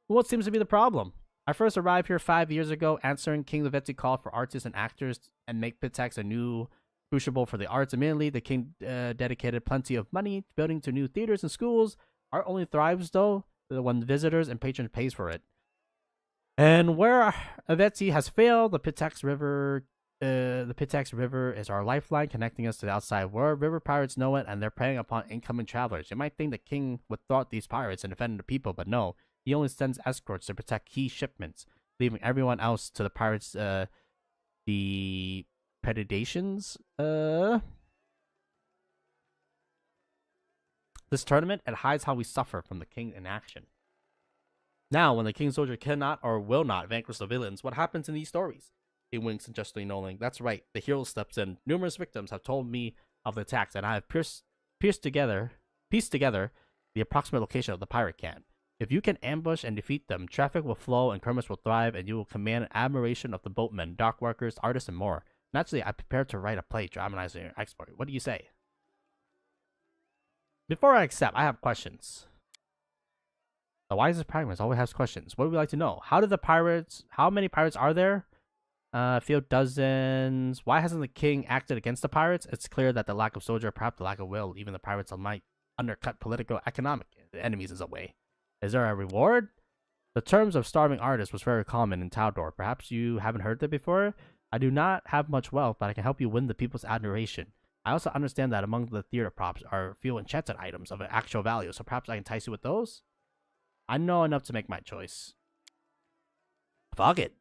What seems to be the problem? I first arrived here 5 years ago, answering King Levetti call for artists and actors and make Pitax a new crucible for the arts. Immediately, the king dedicated plenty of money to building to new theaters and schools. Art only thrives, though, when visitors and patrons pays for it. And where Avetzi has failed, the Pitax River is our lifeline, connecting us to the outside world. River pirates know it, and they're preying upon incoming travelers. You might think the king would thwart these pirates and defend the people, but no. He only sends escorts to protect key shipments, leaving everyone else to the pirates' the predations. This tournament, it hides how we suffer from the king in action. Now, when the king's soldier cannot or will not vanquish the villains, what happens in these stories? He winks and justly knowing. That's right, the hero steps in. Numerous victims have told me of the attacks, and I have pieced together the approximate location of the pirate camp. If you can ambush and defeat them, traffic will flow and commerce will thrive, and you will command admiration of the boatmen, dock workers, artists, and more. Naturally, I prepared to write a play dramatizing your exploit. What do you say? Before I accept, I have questions. The wisest pragmatist always has questions. What would we like to know? How many pirates are there? A few dozens. Why hasn't the king acted against the pirates? It's clear that the lack of soldier, perhaps the lack of will, even the pirates might undercut political, economic enemies is a way. Is there a reward? The terms of starving artists was very common in Taldor. Perhaps you haven't heard that before? I do not have much wealth, but I can help you win the people's admiration. I also understand that among the theater props are few enchanted items of actual value, so perhaps I can entice you with those? I know enough to make my choice. Fuck it.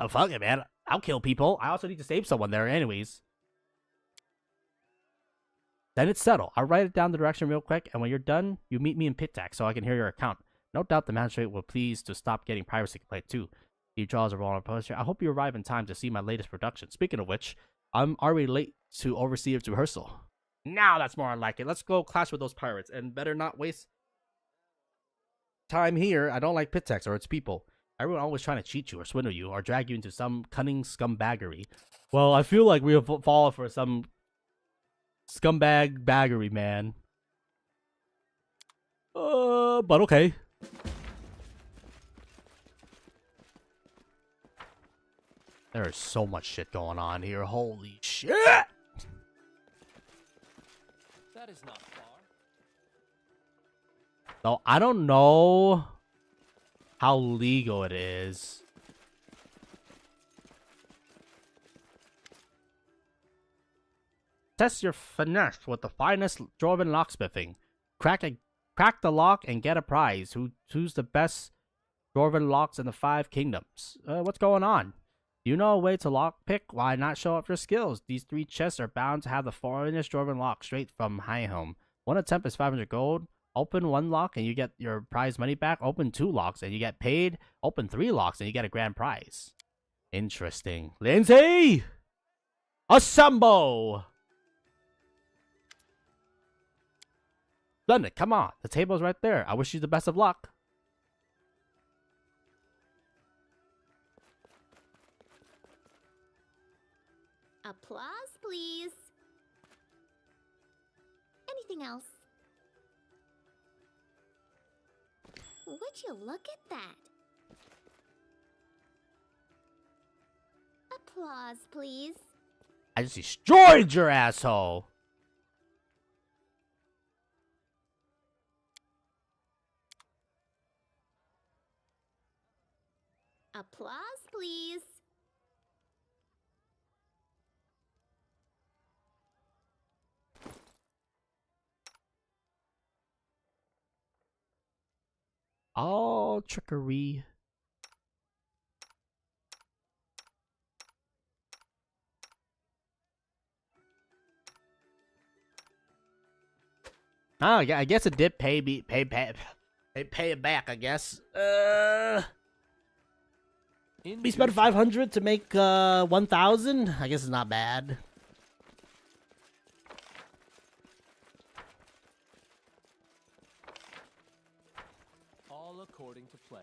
Fuck it, man. I'll kill people. I also need to save someone there anyways. Then it's settled. I'll write it down the direction real quick, and when you're done, you meet me in Pitac so I can hear your account. No doubt the magistrate will please to stop getting piracy complaint too. He draws a roll on a poster. I hope you arrive in time to see my latest production. Speaking of which, I'm already late to oversee its rehearsal. Now that's more like it. Let's go clash with those pirates, and better not waste time here. I don't like Pitax or its people. Everyone always trying to cheat you or swindle you or drag you into some cunning scumbaggery. Well, I feel like we have fallen for some scumbag baggery, man. But okay. There is so much shit going on here. Holy shit! That is not far. So I don't know how legal it is. Test your finesse with the finest dwarven locksmithing. Crack the lock and get a prize. Who's the best dwarven locks in the 5 kingdoms? What's going on? Do you know a way to lockpick? Why not show off your skills? These 3 chests are bound to have the finest dwarven lock straight from Highhome. 1 attempt is 500 gold. Open 1 lock and you get your prize money back. Open 2 locks and you get paid. Open 3 locks and you get a grand prize. Interesting. Lindsay! Assemble! Splendid, come on. The table's right there. I wish you the best of luck. Applause, please. Anything else? Would you look at that? Applause, please. I just destroyed your asshole. Applause, please. All trickery. Oh, yeah, I guess it did pay it back, I guess. We spent 500 to make 1,000. I guess it's not bad. All according to plan.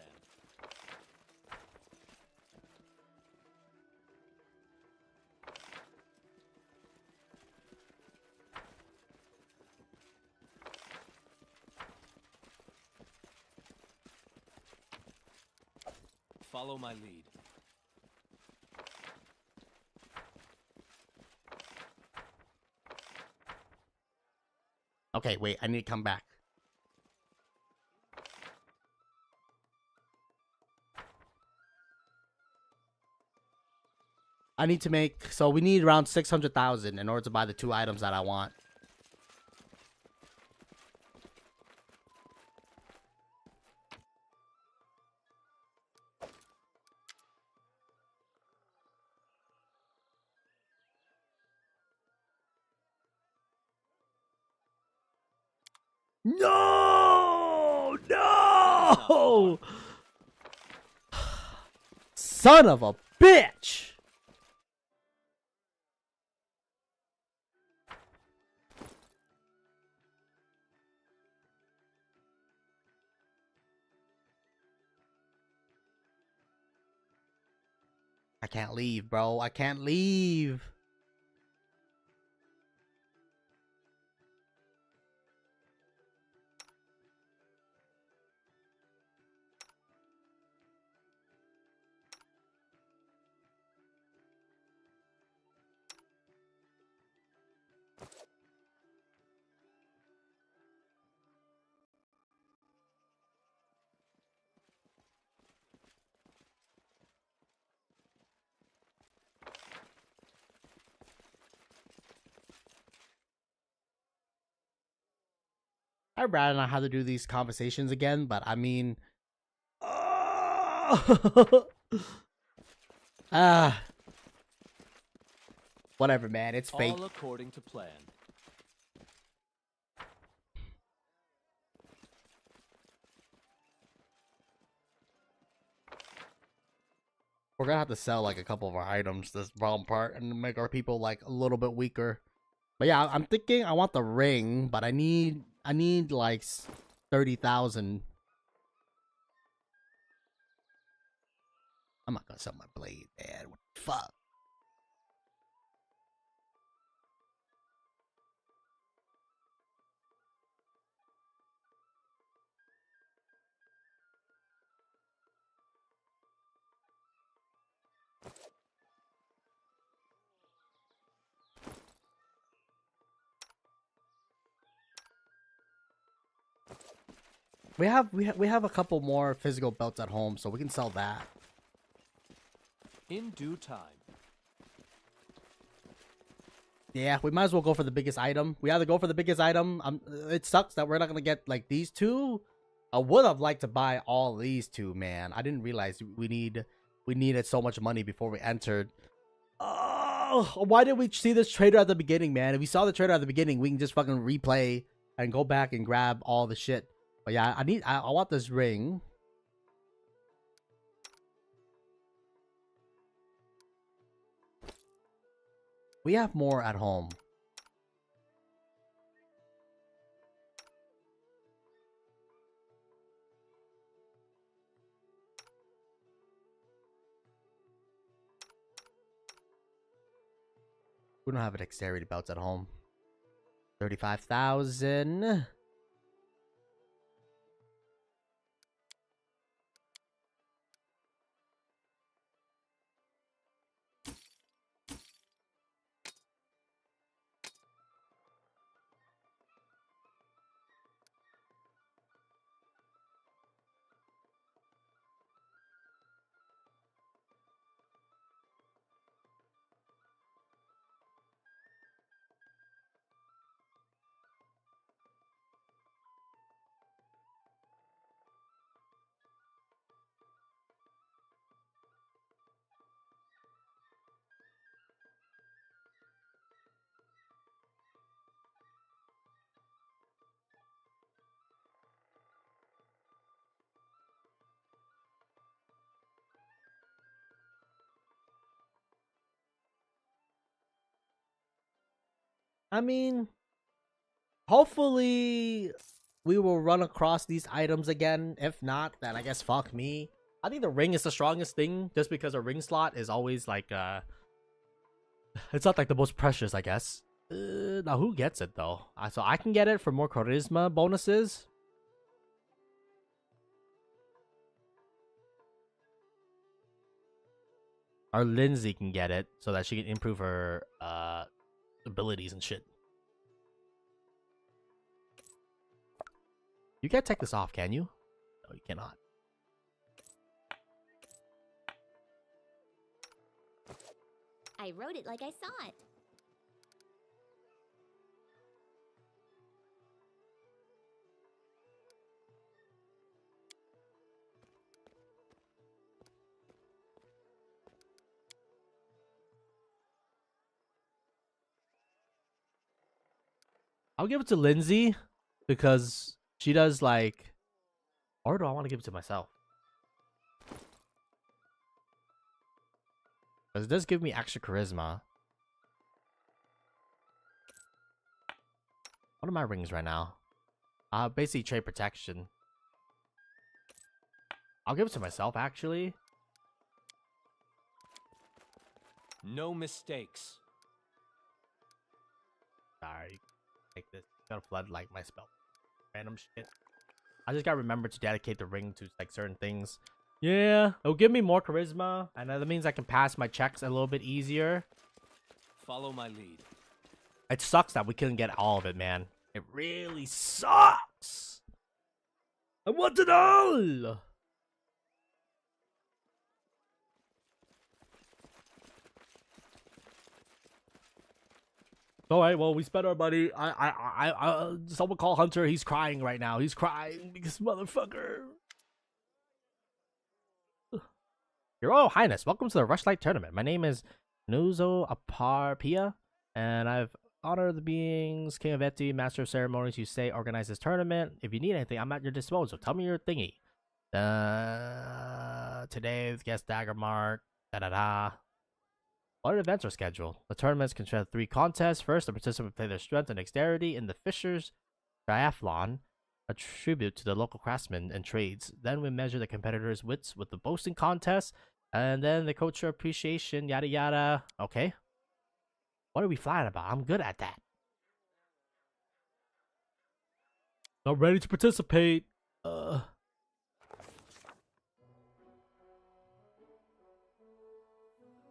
Follow my lead. Okay, wait, I need to come back. I need to make, so we need around 600,000 in order to buy the 2 items that I want. No! No! Son of a bitch! I can't leave, bro. I can't leave. I'd rather not have to do these conversations again, but I mean, whatever, man. It's fate. All according to plan. We're gonna have to sell like a couple of our items, this problem part, and make our people like a little bit weaker. But yeah, I'm thinking I want the ring, but I need like 30,000. I'm not gonna sell my blade, man. What the fuck? We have a couple more physical belts at home, so we can sell that. In due time. Yeah, we might as well go for the biggest item. We either go for the biggest item. It sucks that we're not gonna get like these two. I would have liked to buy all these two, man. I didn't realize we needed so much money before we entered. Oh, why did we see this trader at the beginning, man? If we saw the trader at the beginning, we can just fucking replay and go back and grab all the shit. But yeah, I want this ring. We have more at home. We don't have a dexterity belts at home. 35,000. I mean, hopefully we will run across these items again. If not, then I guess fuck me. I think the ring is the strongest thing, just because a ring slot is always like it's not like the most precious, I guess. Now who gets it though? So I can get it for more charisma bonuses. Our Lindsay can get it so that she can improve her abilities and shit. You can't take this off, can you? No, you cannot. I wrote it like I saw it. I'll give it to Lindsay because she does like, or do I want to give it to myself? Because it does give me extra charisma. What are my rings right now? Basically trade protection. I'll give it to myself actually. No mistakes. Sorry. Take this. Gotta flood like my spell. Random shit. I just gotta remember to dedicate the ring to like certain things. Yeah, it'll give me more charisma, and that means I can pass my checks a little bit easier. Follow my lead. It sucks that we couldn't get all of it, man. It really sucks. I want it all. All right, well, we spent our money. Someone call Hunter. He's crying right now. He's crying because motherfucker. Your Royal Highness, welcome to the Rushlight Tournament. My name is Nuzo Aparpia, and I've honored the beings, King of Eti, Master of Ceremonies, you say organize this tournament. If you need anything, I'm at your disposal. Tell me your thingy. Today's guest Dagger Mark. What events are scheduled? The tournaments consist of 3 contests. First, the participants play their strength and dexterity in the Fisher's Triathlon, a tribute to the local craftsmen and trades. Then we measure the competitors' wits with the boasting contest, and then the culture appreciation, yada yada. Okay. What are we flying about? I'm good at that. I'm ready to participate.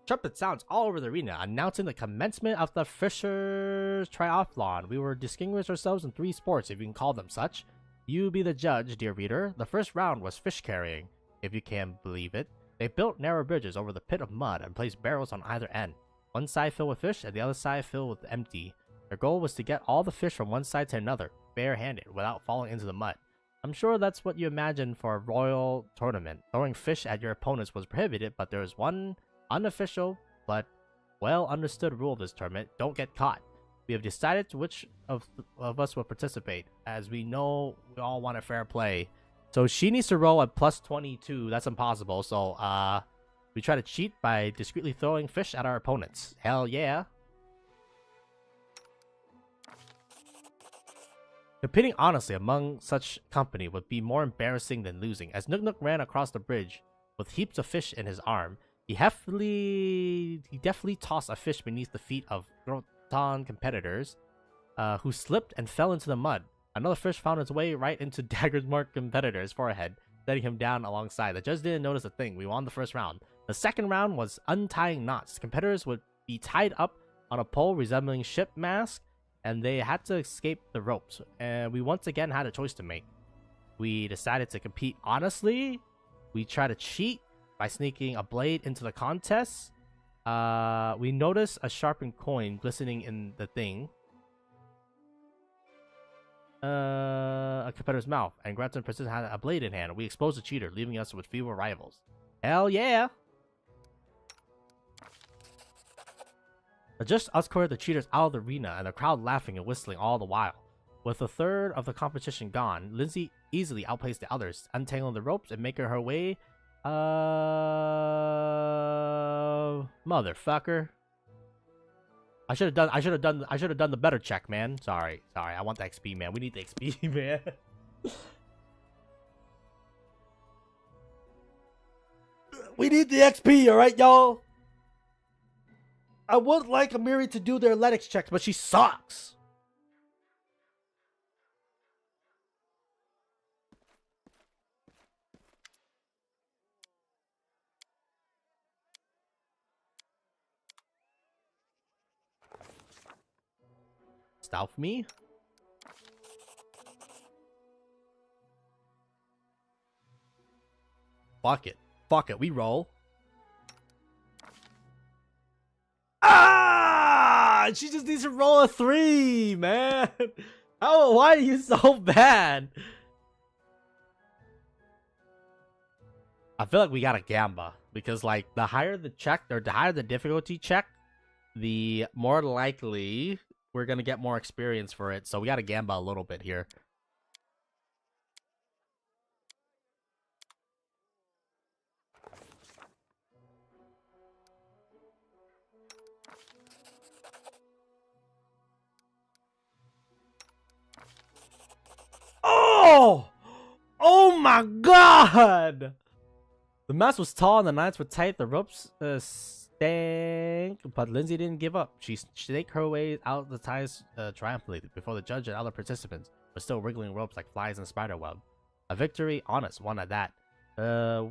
Trumpet sounds all over the arena, announcing the commencement of the Fisher's Triathlon. We will distinguish ourselves in 3 sports, if you can call them such. You be the judge, dear reader. The first round was fish carrying, if you can believe it. They built narrow bridges over the pit of mud and placed barrels on either end. One side filled with fish and the other side filled with empty. Their goal was to get all the fish from one side to another, barehanded, without falling into the mud. I'm sure that's what you imagine for a royal tournament. Throwing fish at your opponents was prohibited, but there is one unofficial but well understood rule of this tournament: don't get caught. We have decided which of us will participate, as we know we all want a fair play. So she needs to roll at plus 22. That's impossible. So we try to cheat by discreetly throwing fish at our opponents. Hell yeah. Competing honestly among such company would be more embarrassing than losing. As Nook Nook ran across the bridge with heaps of fish in his arm, he deftly tossed a fish beneath the feet of Groton competitors, who slipped and fell into the mud. Another fish found its way right into Dagger's Mark competitor's forehead, setting him down alongside. The judge didn't notice a thing. We won the first round. The second round was untying knots. Competitors would be tied up on a pole resembling ship mast, and they had to escape the ropes. And we once again had a choice to make. We decided to compete honestly. We tried to cheat by sneaking a blade into the contest. We noticed a sharpened coin glistening in the thing. A competitor's mouth, and Granton Persistent had a blade in hand. We exposed the cheater, leaving us with fewer rivals. Hell yeah! Just escorted the cheaters out of the arena, and the crowd laughing and whistling all the while. With a third of the competition gone, Lindsay easily outpaced the others, untangling the ropes and making her way. Motherfucker. I should have done the better check, man. Sorry. I want the XP, man. We need the XP, man. We need the XP, alright, y'all? I would like Amiri to do their athletics checks, but she sucks. Stealth me? Fuck it, we roll. Ah! She just needs to roll a 3, man. Why are you so bad? I feel like we got a gamba, because like the higher the check, or the higher the difficulty check, the more likely we're gonna get more experience for it. So we got to gamba a little bit here. Oh! Oh my god! The mast was tall and the knives were tight. The ropes stank, but Lindsay didn't give up. She snaked her way out the ties triumphantly before the judge and other participants were still wriggling ropes like flies in a spider web. A victory, honest one at that.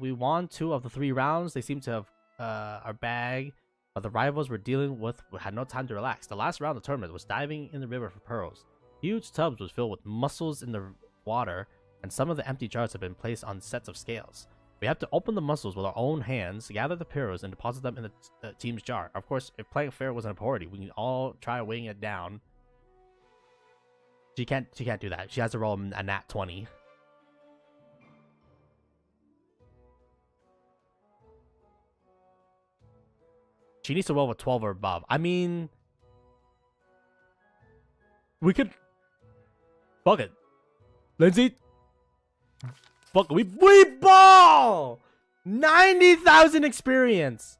We won 2 of the 3 rounds. They seemed to have our bag, but the rivals we're dealing with had no time to relax. The last round of the tournament was diving in the river for pearls. Huge tubs was filled with mussels in the water, and some of the empty jars had been placed on sets of scales. We have to open the muscles with our own hands, gather the pillows, and deposit them in the team's jar. Of course, if playing fair wasn't a priority, we can all try weighing it down. She can't do that. She has to roll a nat 20. She needs to roll a 12 or above. I mean, we could... Fuck it. Lindsay? Fuck it. We ball! 90,000 experience!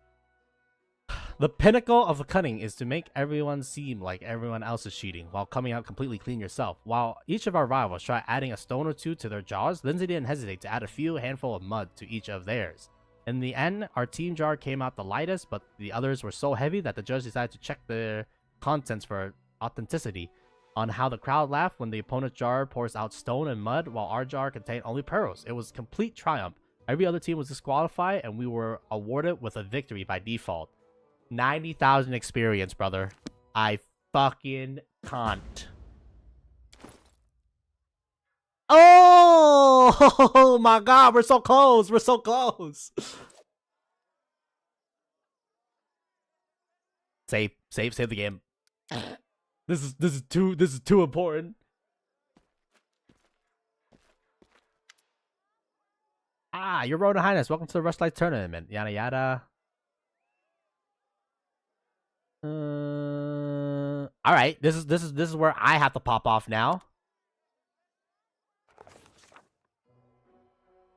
The pinnacle of the cunning is to make everyone seem like everyone else is cheating, while coming out completely clean yourself. While each of our rivals try adding a stone or two to their jars, Lindsay didn't hesitate to add a few handful of mud to each of theirs. In the end, our team jar came out the lightest, but the others were so heavy that the judge decided to check their contents for authenticity. On how the crowd laughed when the opponent's jar pours out stone and mud, while our jar contained only pearls. It was complete triumph. Every other team was disqualified, and we were awarded with a victory by default. 90,000 experience, brother. I fucking can't. Oh my god, we're so close. We're so close. Save the game. This is too important. Ah, your Royal Highness, welcome to the Rushlight Tournament. Yada yada. All right, this is where I have to pop off now.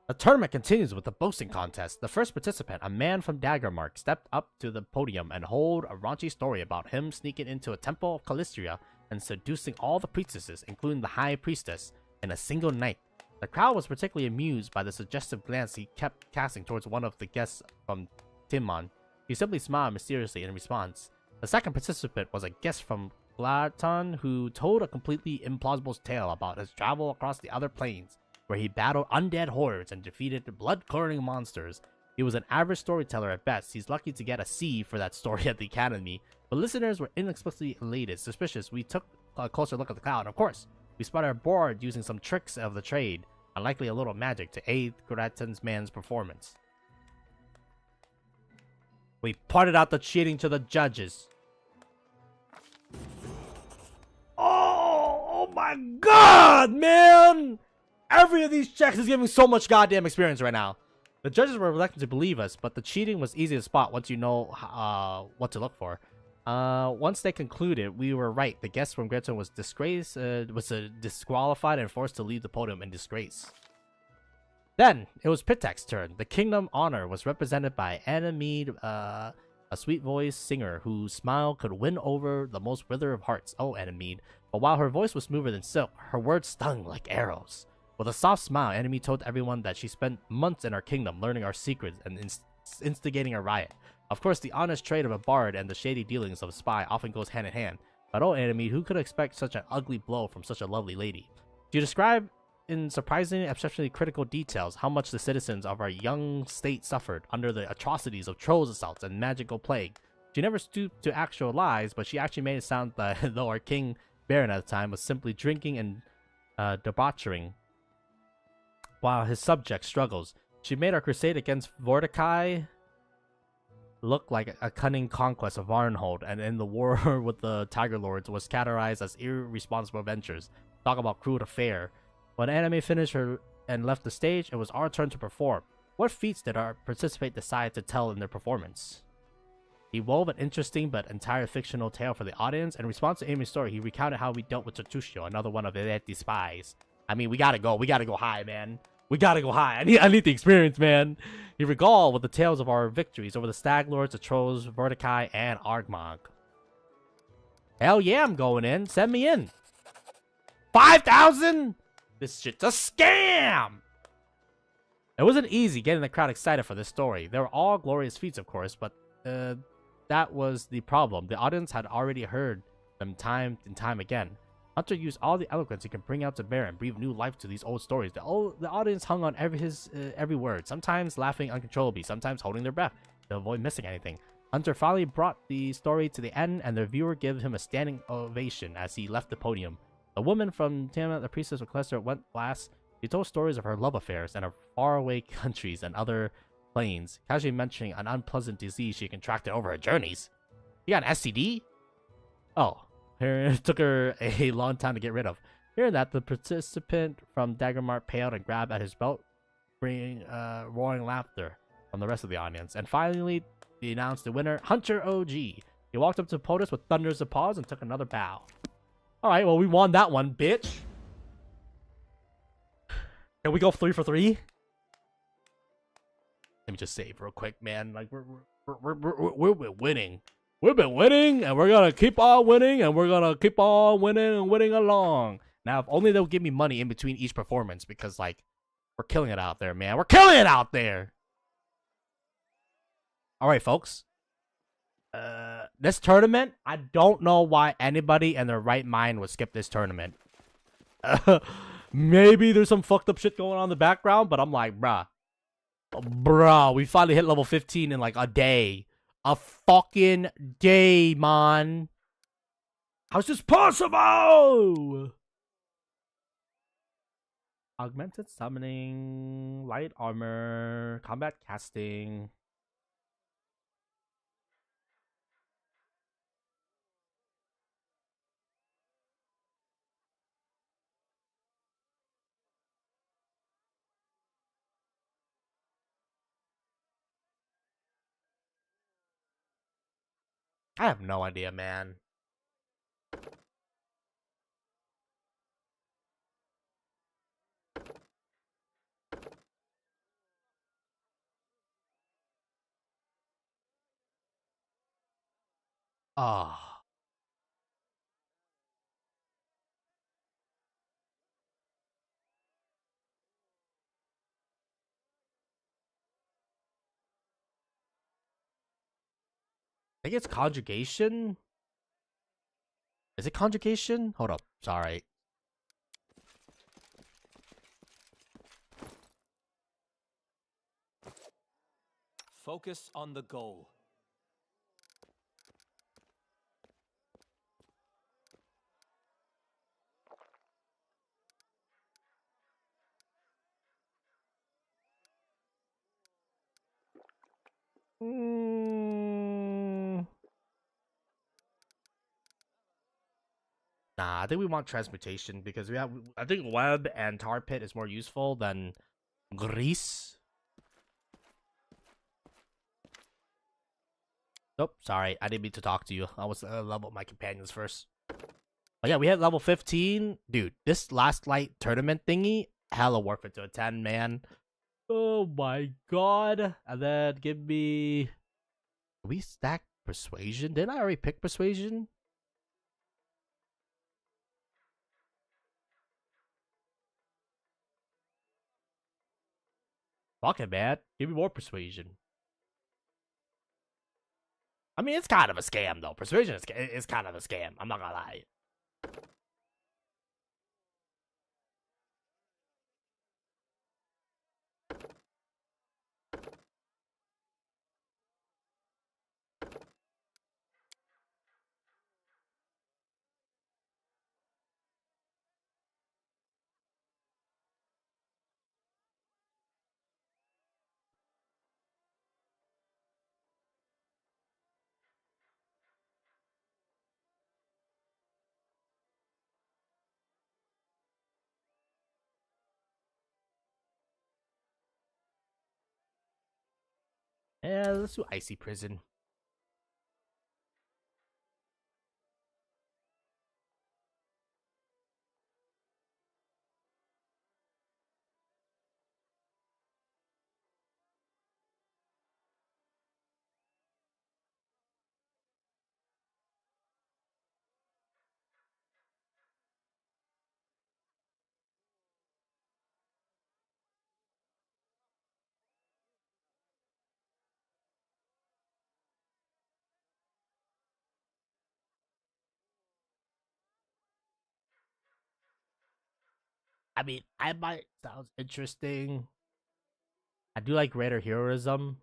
The tournament continues with the boasting contest. The first participant, a man from Daggermark, stepped up to the podium and told a raunchy story about him sneaking into a temple of Calistria and seducing all the priestesses, including the high priestess, in a single night. The crowd was particularly amused by the suggestive glance he kept casting towards one of the guests from Timon. He simply smiled mysteriously in response. The second participant was a guest from Glaton who told a completely implausible tale about his travel across the other planes, where he battled undead hordes and defeated blood-curdling monsters. He was an average storyteller at best. He's lucky to get a C for that story at the academy. But listeners were inexplicably elated, suspicious. We took a closer look at the crowd, and of course, we spotted our board using some tricks of the trade, and likely a little magic to aid Graton's man's performance. We pointed out the cheating to the judges. Oh my god, man! Every of these checks is giving so much goddamn experience right now. The judges were reluctant to believe us, but the cheating was easy to spot once you know what to look for. Once they concluded, we were right. The guest from Greton was disqualified and forced to leave the podium in disgrace. Then, it was Pitek's turn. The kingdom honor was represented by Anamede, a sweet-voiced singer whose smile could win over the most wither of hearts. Oh, Anamede. But while her voice was smoother than silk, her words stung like arrows. With a soft smile, Anamede told everyone that she spent months in our kingdom learning our secrets and instigating a riot. Of course, the honest trade of a bard and the shady dealings of a spy often goes hand in hand. But oh, Anamede, who could expect such an ugly blow from such a lovely lady? She described in surprisingly, exceptionally critical details how much the citizens of our young state suffered under the atrocities of trolls assaults and magical plague. She never stooped to actual lies, but she actually made it sound that though our king Baron at the time was simply drinking and debauching while his subjects struggles. She made our crusade against Vorticai look like a cunning conquest of Varnhold, and in the war with the Tiger Lords was categorized as irresponsible ventures. Talk about crude affair. When Anime finished her and left the stage, it was our turn to perform. What feats did our participant decide to tell in their performance? He wove an interesting but entirely fictional tale for the audience. In response to Amy's story, he recounted how we dealt with Tertuccio, another one of Viveti's spies. I mean, we gotta go high, man. We gotta go high. I need the experience, man. He regaled with the tales of our victories over the Stag Lords, the Trolls, Vorticai, and Argmog. Hell yeah, I'm going in. Send me in. 5,000? This shit's a scam! It wasn't easy getting the crowd excited for this story. They were all glorious feats, of course, but that was the problem. The audience had already heard them time and time again. Hunter used all the eloquence he could bring out to bear and breathe new life to these old stories. The audience hung on every word, sometimes laughing uncontrollably, sometimes holding their breath to avoid missing anything. Hunter finally brought the story to the end, and the viewer gave him a standing ovation as he left the podium. The woman from Tiamat, the priestess of Clester, went last She told stories of her love affairs and of faraway countries and other planes, casually mentioning an unpleasant disease she contracted over her journeys. You got an STD? Oh, it took her a long time to get rid of. Hearing that, the participant from Daggermart paled and grabbed at his belt, bringing roaring laughter from the rest of the audience. And finally, they announced the winner, Hunter OG. He walked up to POTUS with thunders of applause and took another bow. Alright, well, we won that one, bitch. Can we go 3 for 3? Let me just save real quick, man. Like, we're winning. We've been winning, and we're gonna keep on winning, and we're gonna keep on winning and winning along. Now, if only they'll give me money in between each performance, because, like, we're killing it out there, man. We're killing it out there! Alright, folks. This tournament, I don't know why anybody in their right mind would skip this tournament. Maybe there's some fucked up shit going on in the background, but I'm like, bruh, we finally hit level 15 in like a day. A fucking day, man. How's this possible? Augmented summoning, light armor, combat casting. I have no idea, man. Ah. I think it's conjugation. Is it conjugation? Hold up. Sorry. Focus on the goal. Nah, I think we want transmutation because we have. I think web and tar pit is more useful than grease. Nope, sorry, I didn't mean to talk to you. I was level my companions first. But yeah, we had level 15, dude. This last light tournament thingy, hella worth it to attend, man. Oh my god! And then give me. We stack persuasion. Didn't I already pick persuasion? Fuck it, man. Give me more persuasion. I mean, it's kind of a scam, though. Persuasion is kind of a scam. I'm not gonna lie. Yeah, let's do Icy Prison. I mean, I might sounds interesting. I do like greater heroism.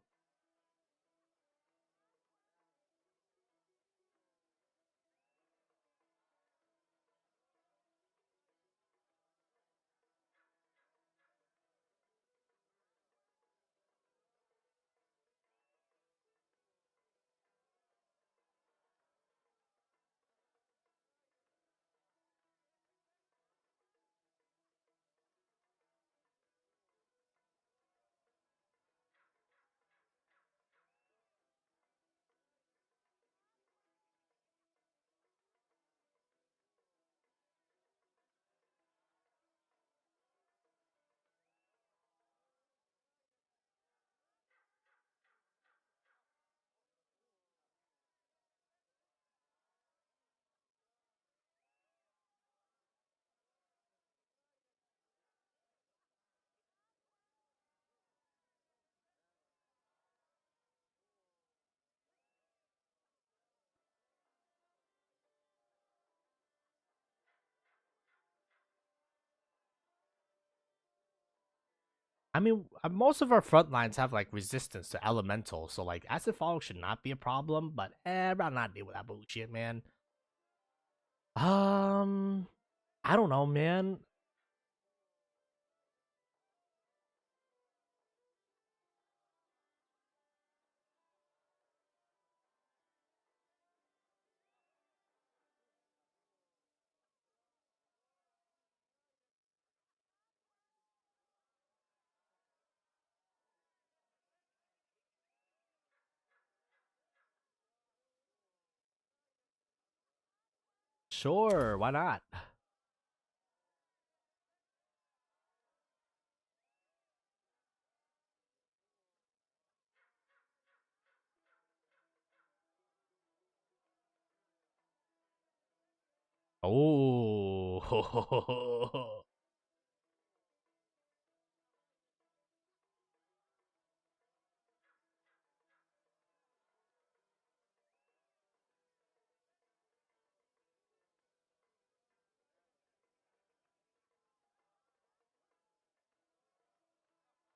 I mean, most of our front lines have like resistance to elemental, so like acid fall should not be a problem. But I'd rather not deal with that bullshit, man. I don't know, man. Sure, why not? Oh,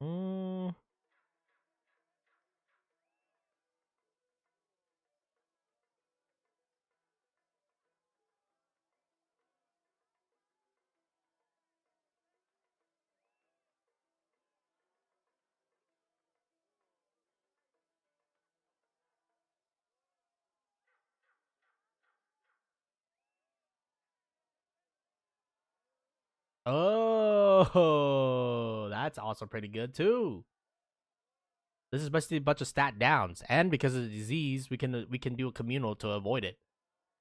mm. Oh, that's also pretty good too. This is basically a bunch of stat downs, and because of the disease, we can do a communal to avoid it.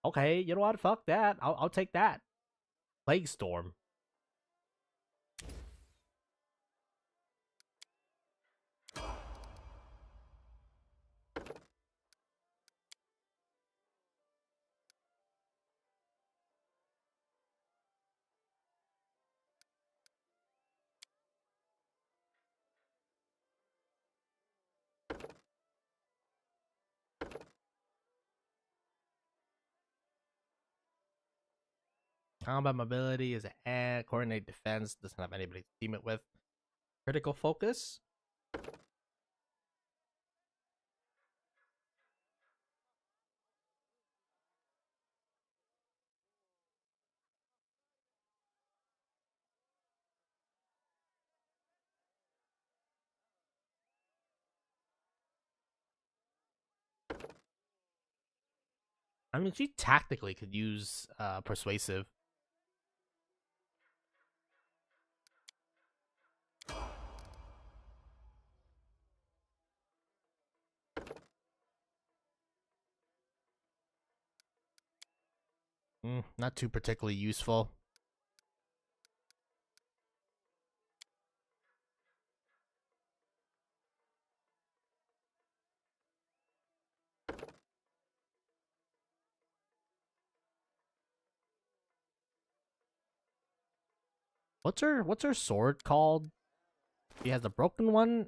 Okay, you know what? Fuck that. I'll take that. Plague storm. Combat mobility is coordinate defense. Doesn't have anybody to team it with. Critical focus. I mean, she tactically could use persuasive. Not too particularly useful. What's her sword called? She has a broken one.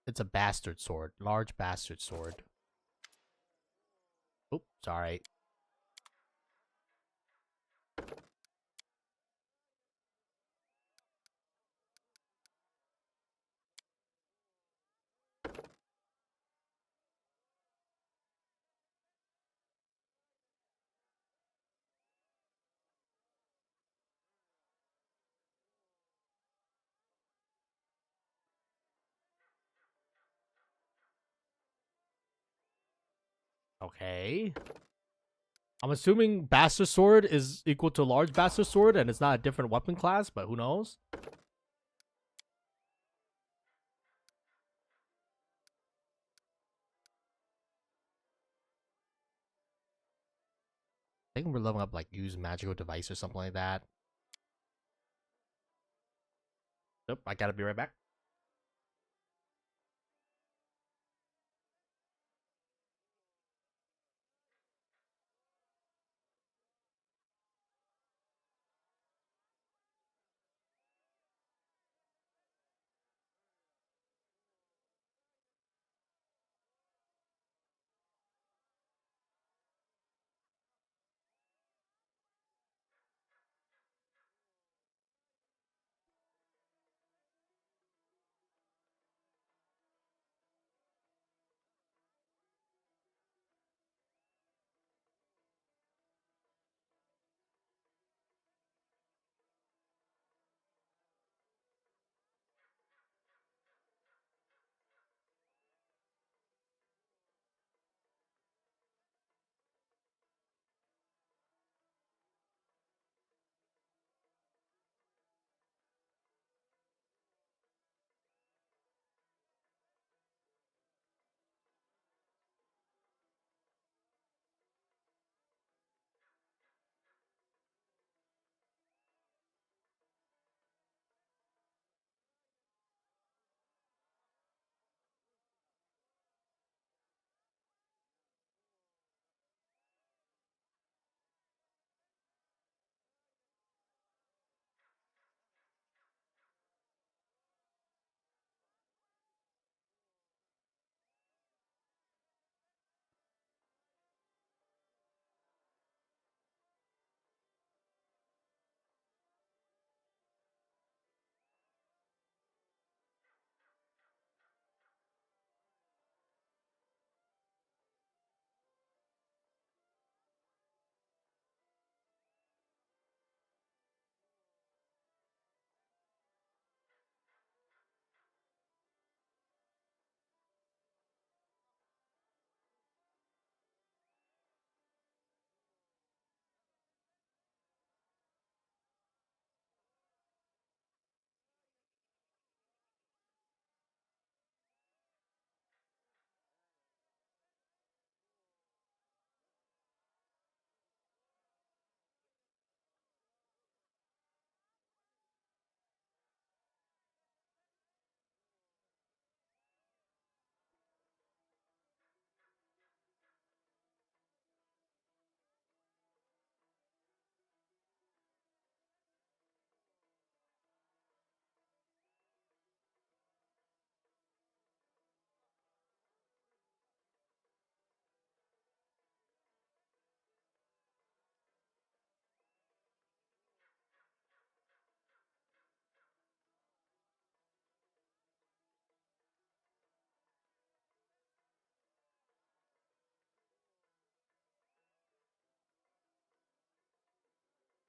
It's a bastard sword. Large bastard sword. Oops, sorry. Okay. I'm assuming bastard sword is equal to large bastard sword and it's not a different weapon class, but who knows? I think we're leveling up like use magical device or something like that. Nope, I gotta be right back.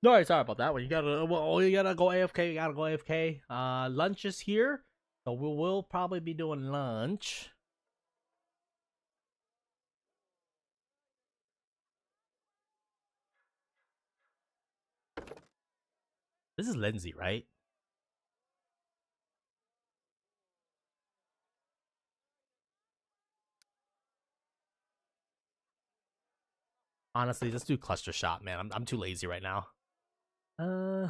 Sorry about that. Well, you gotta go AFK. You gotta go AFK. Lunch is here, so we will probably be doing lunch. This is Lindsay, right? Honestly, let's do cluster shot, man. I'm too lazy right now. Yeah,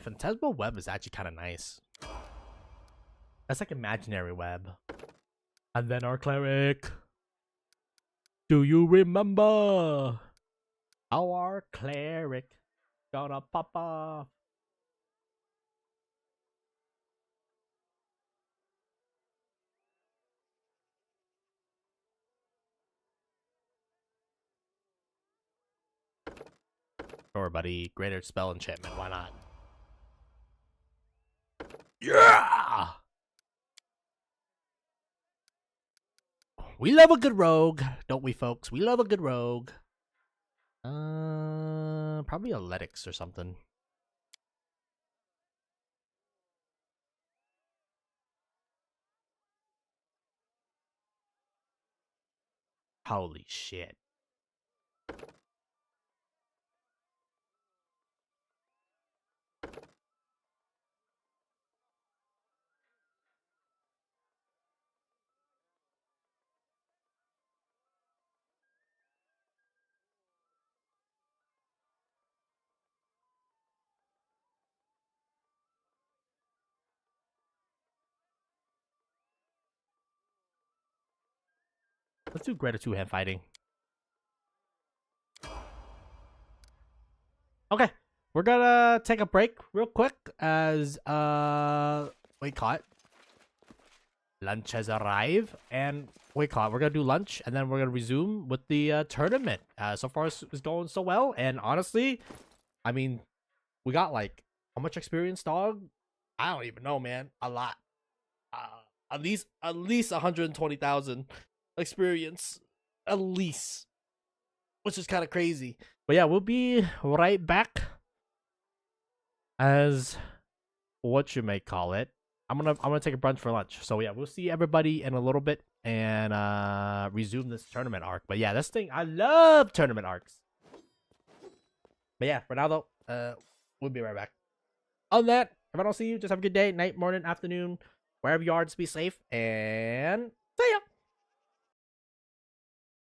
Phantasmal Web is actually kind of nice. That's like imaginary web. And then our cleric. Do you remember our cleric gonna pop off? Sure, buddy. Greater spell enchantment. Why not? Yeah! We love a good rogue, don't we, folks? We love a good rogue. Probably Athletics or something. Holy shit. Let's do greater two-hand fighting. Okay, we're gonna take a break real quick as we caught lunch has arrived, and we're gonna do lunch, and then we're gonna resume with the tournament. So far it's going so well, and honestly, I mean, we got like how much experience, dog? I don't even know, man. A lot. At least 120,000 experience, at least, which is kind of crazy. But yeah, we'll be right back. As what you may call it, I'm gonna take a brunch for lunch. So yeah, we'll see everybody in a little bit and resume this tournament arc. But yeah, this thing, I love tournament arcs. But yeah, for now though, we'll be right back. On that, if I don't see you, just have a good day, night, morning, afternoon, wherever you are. Just be safe and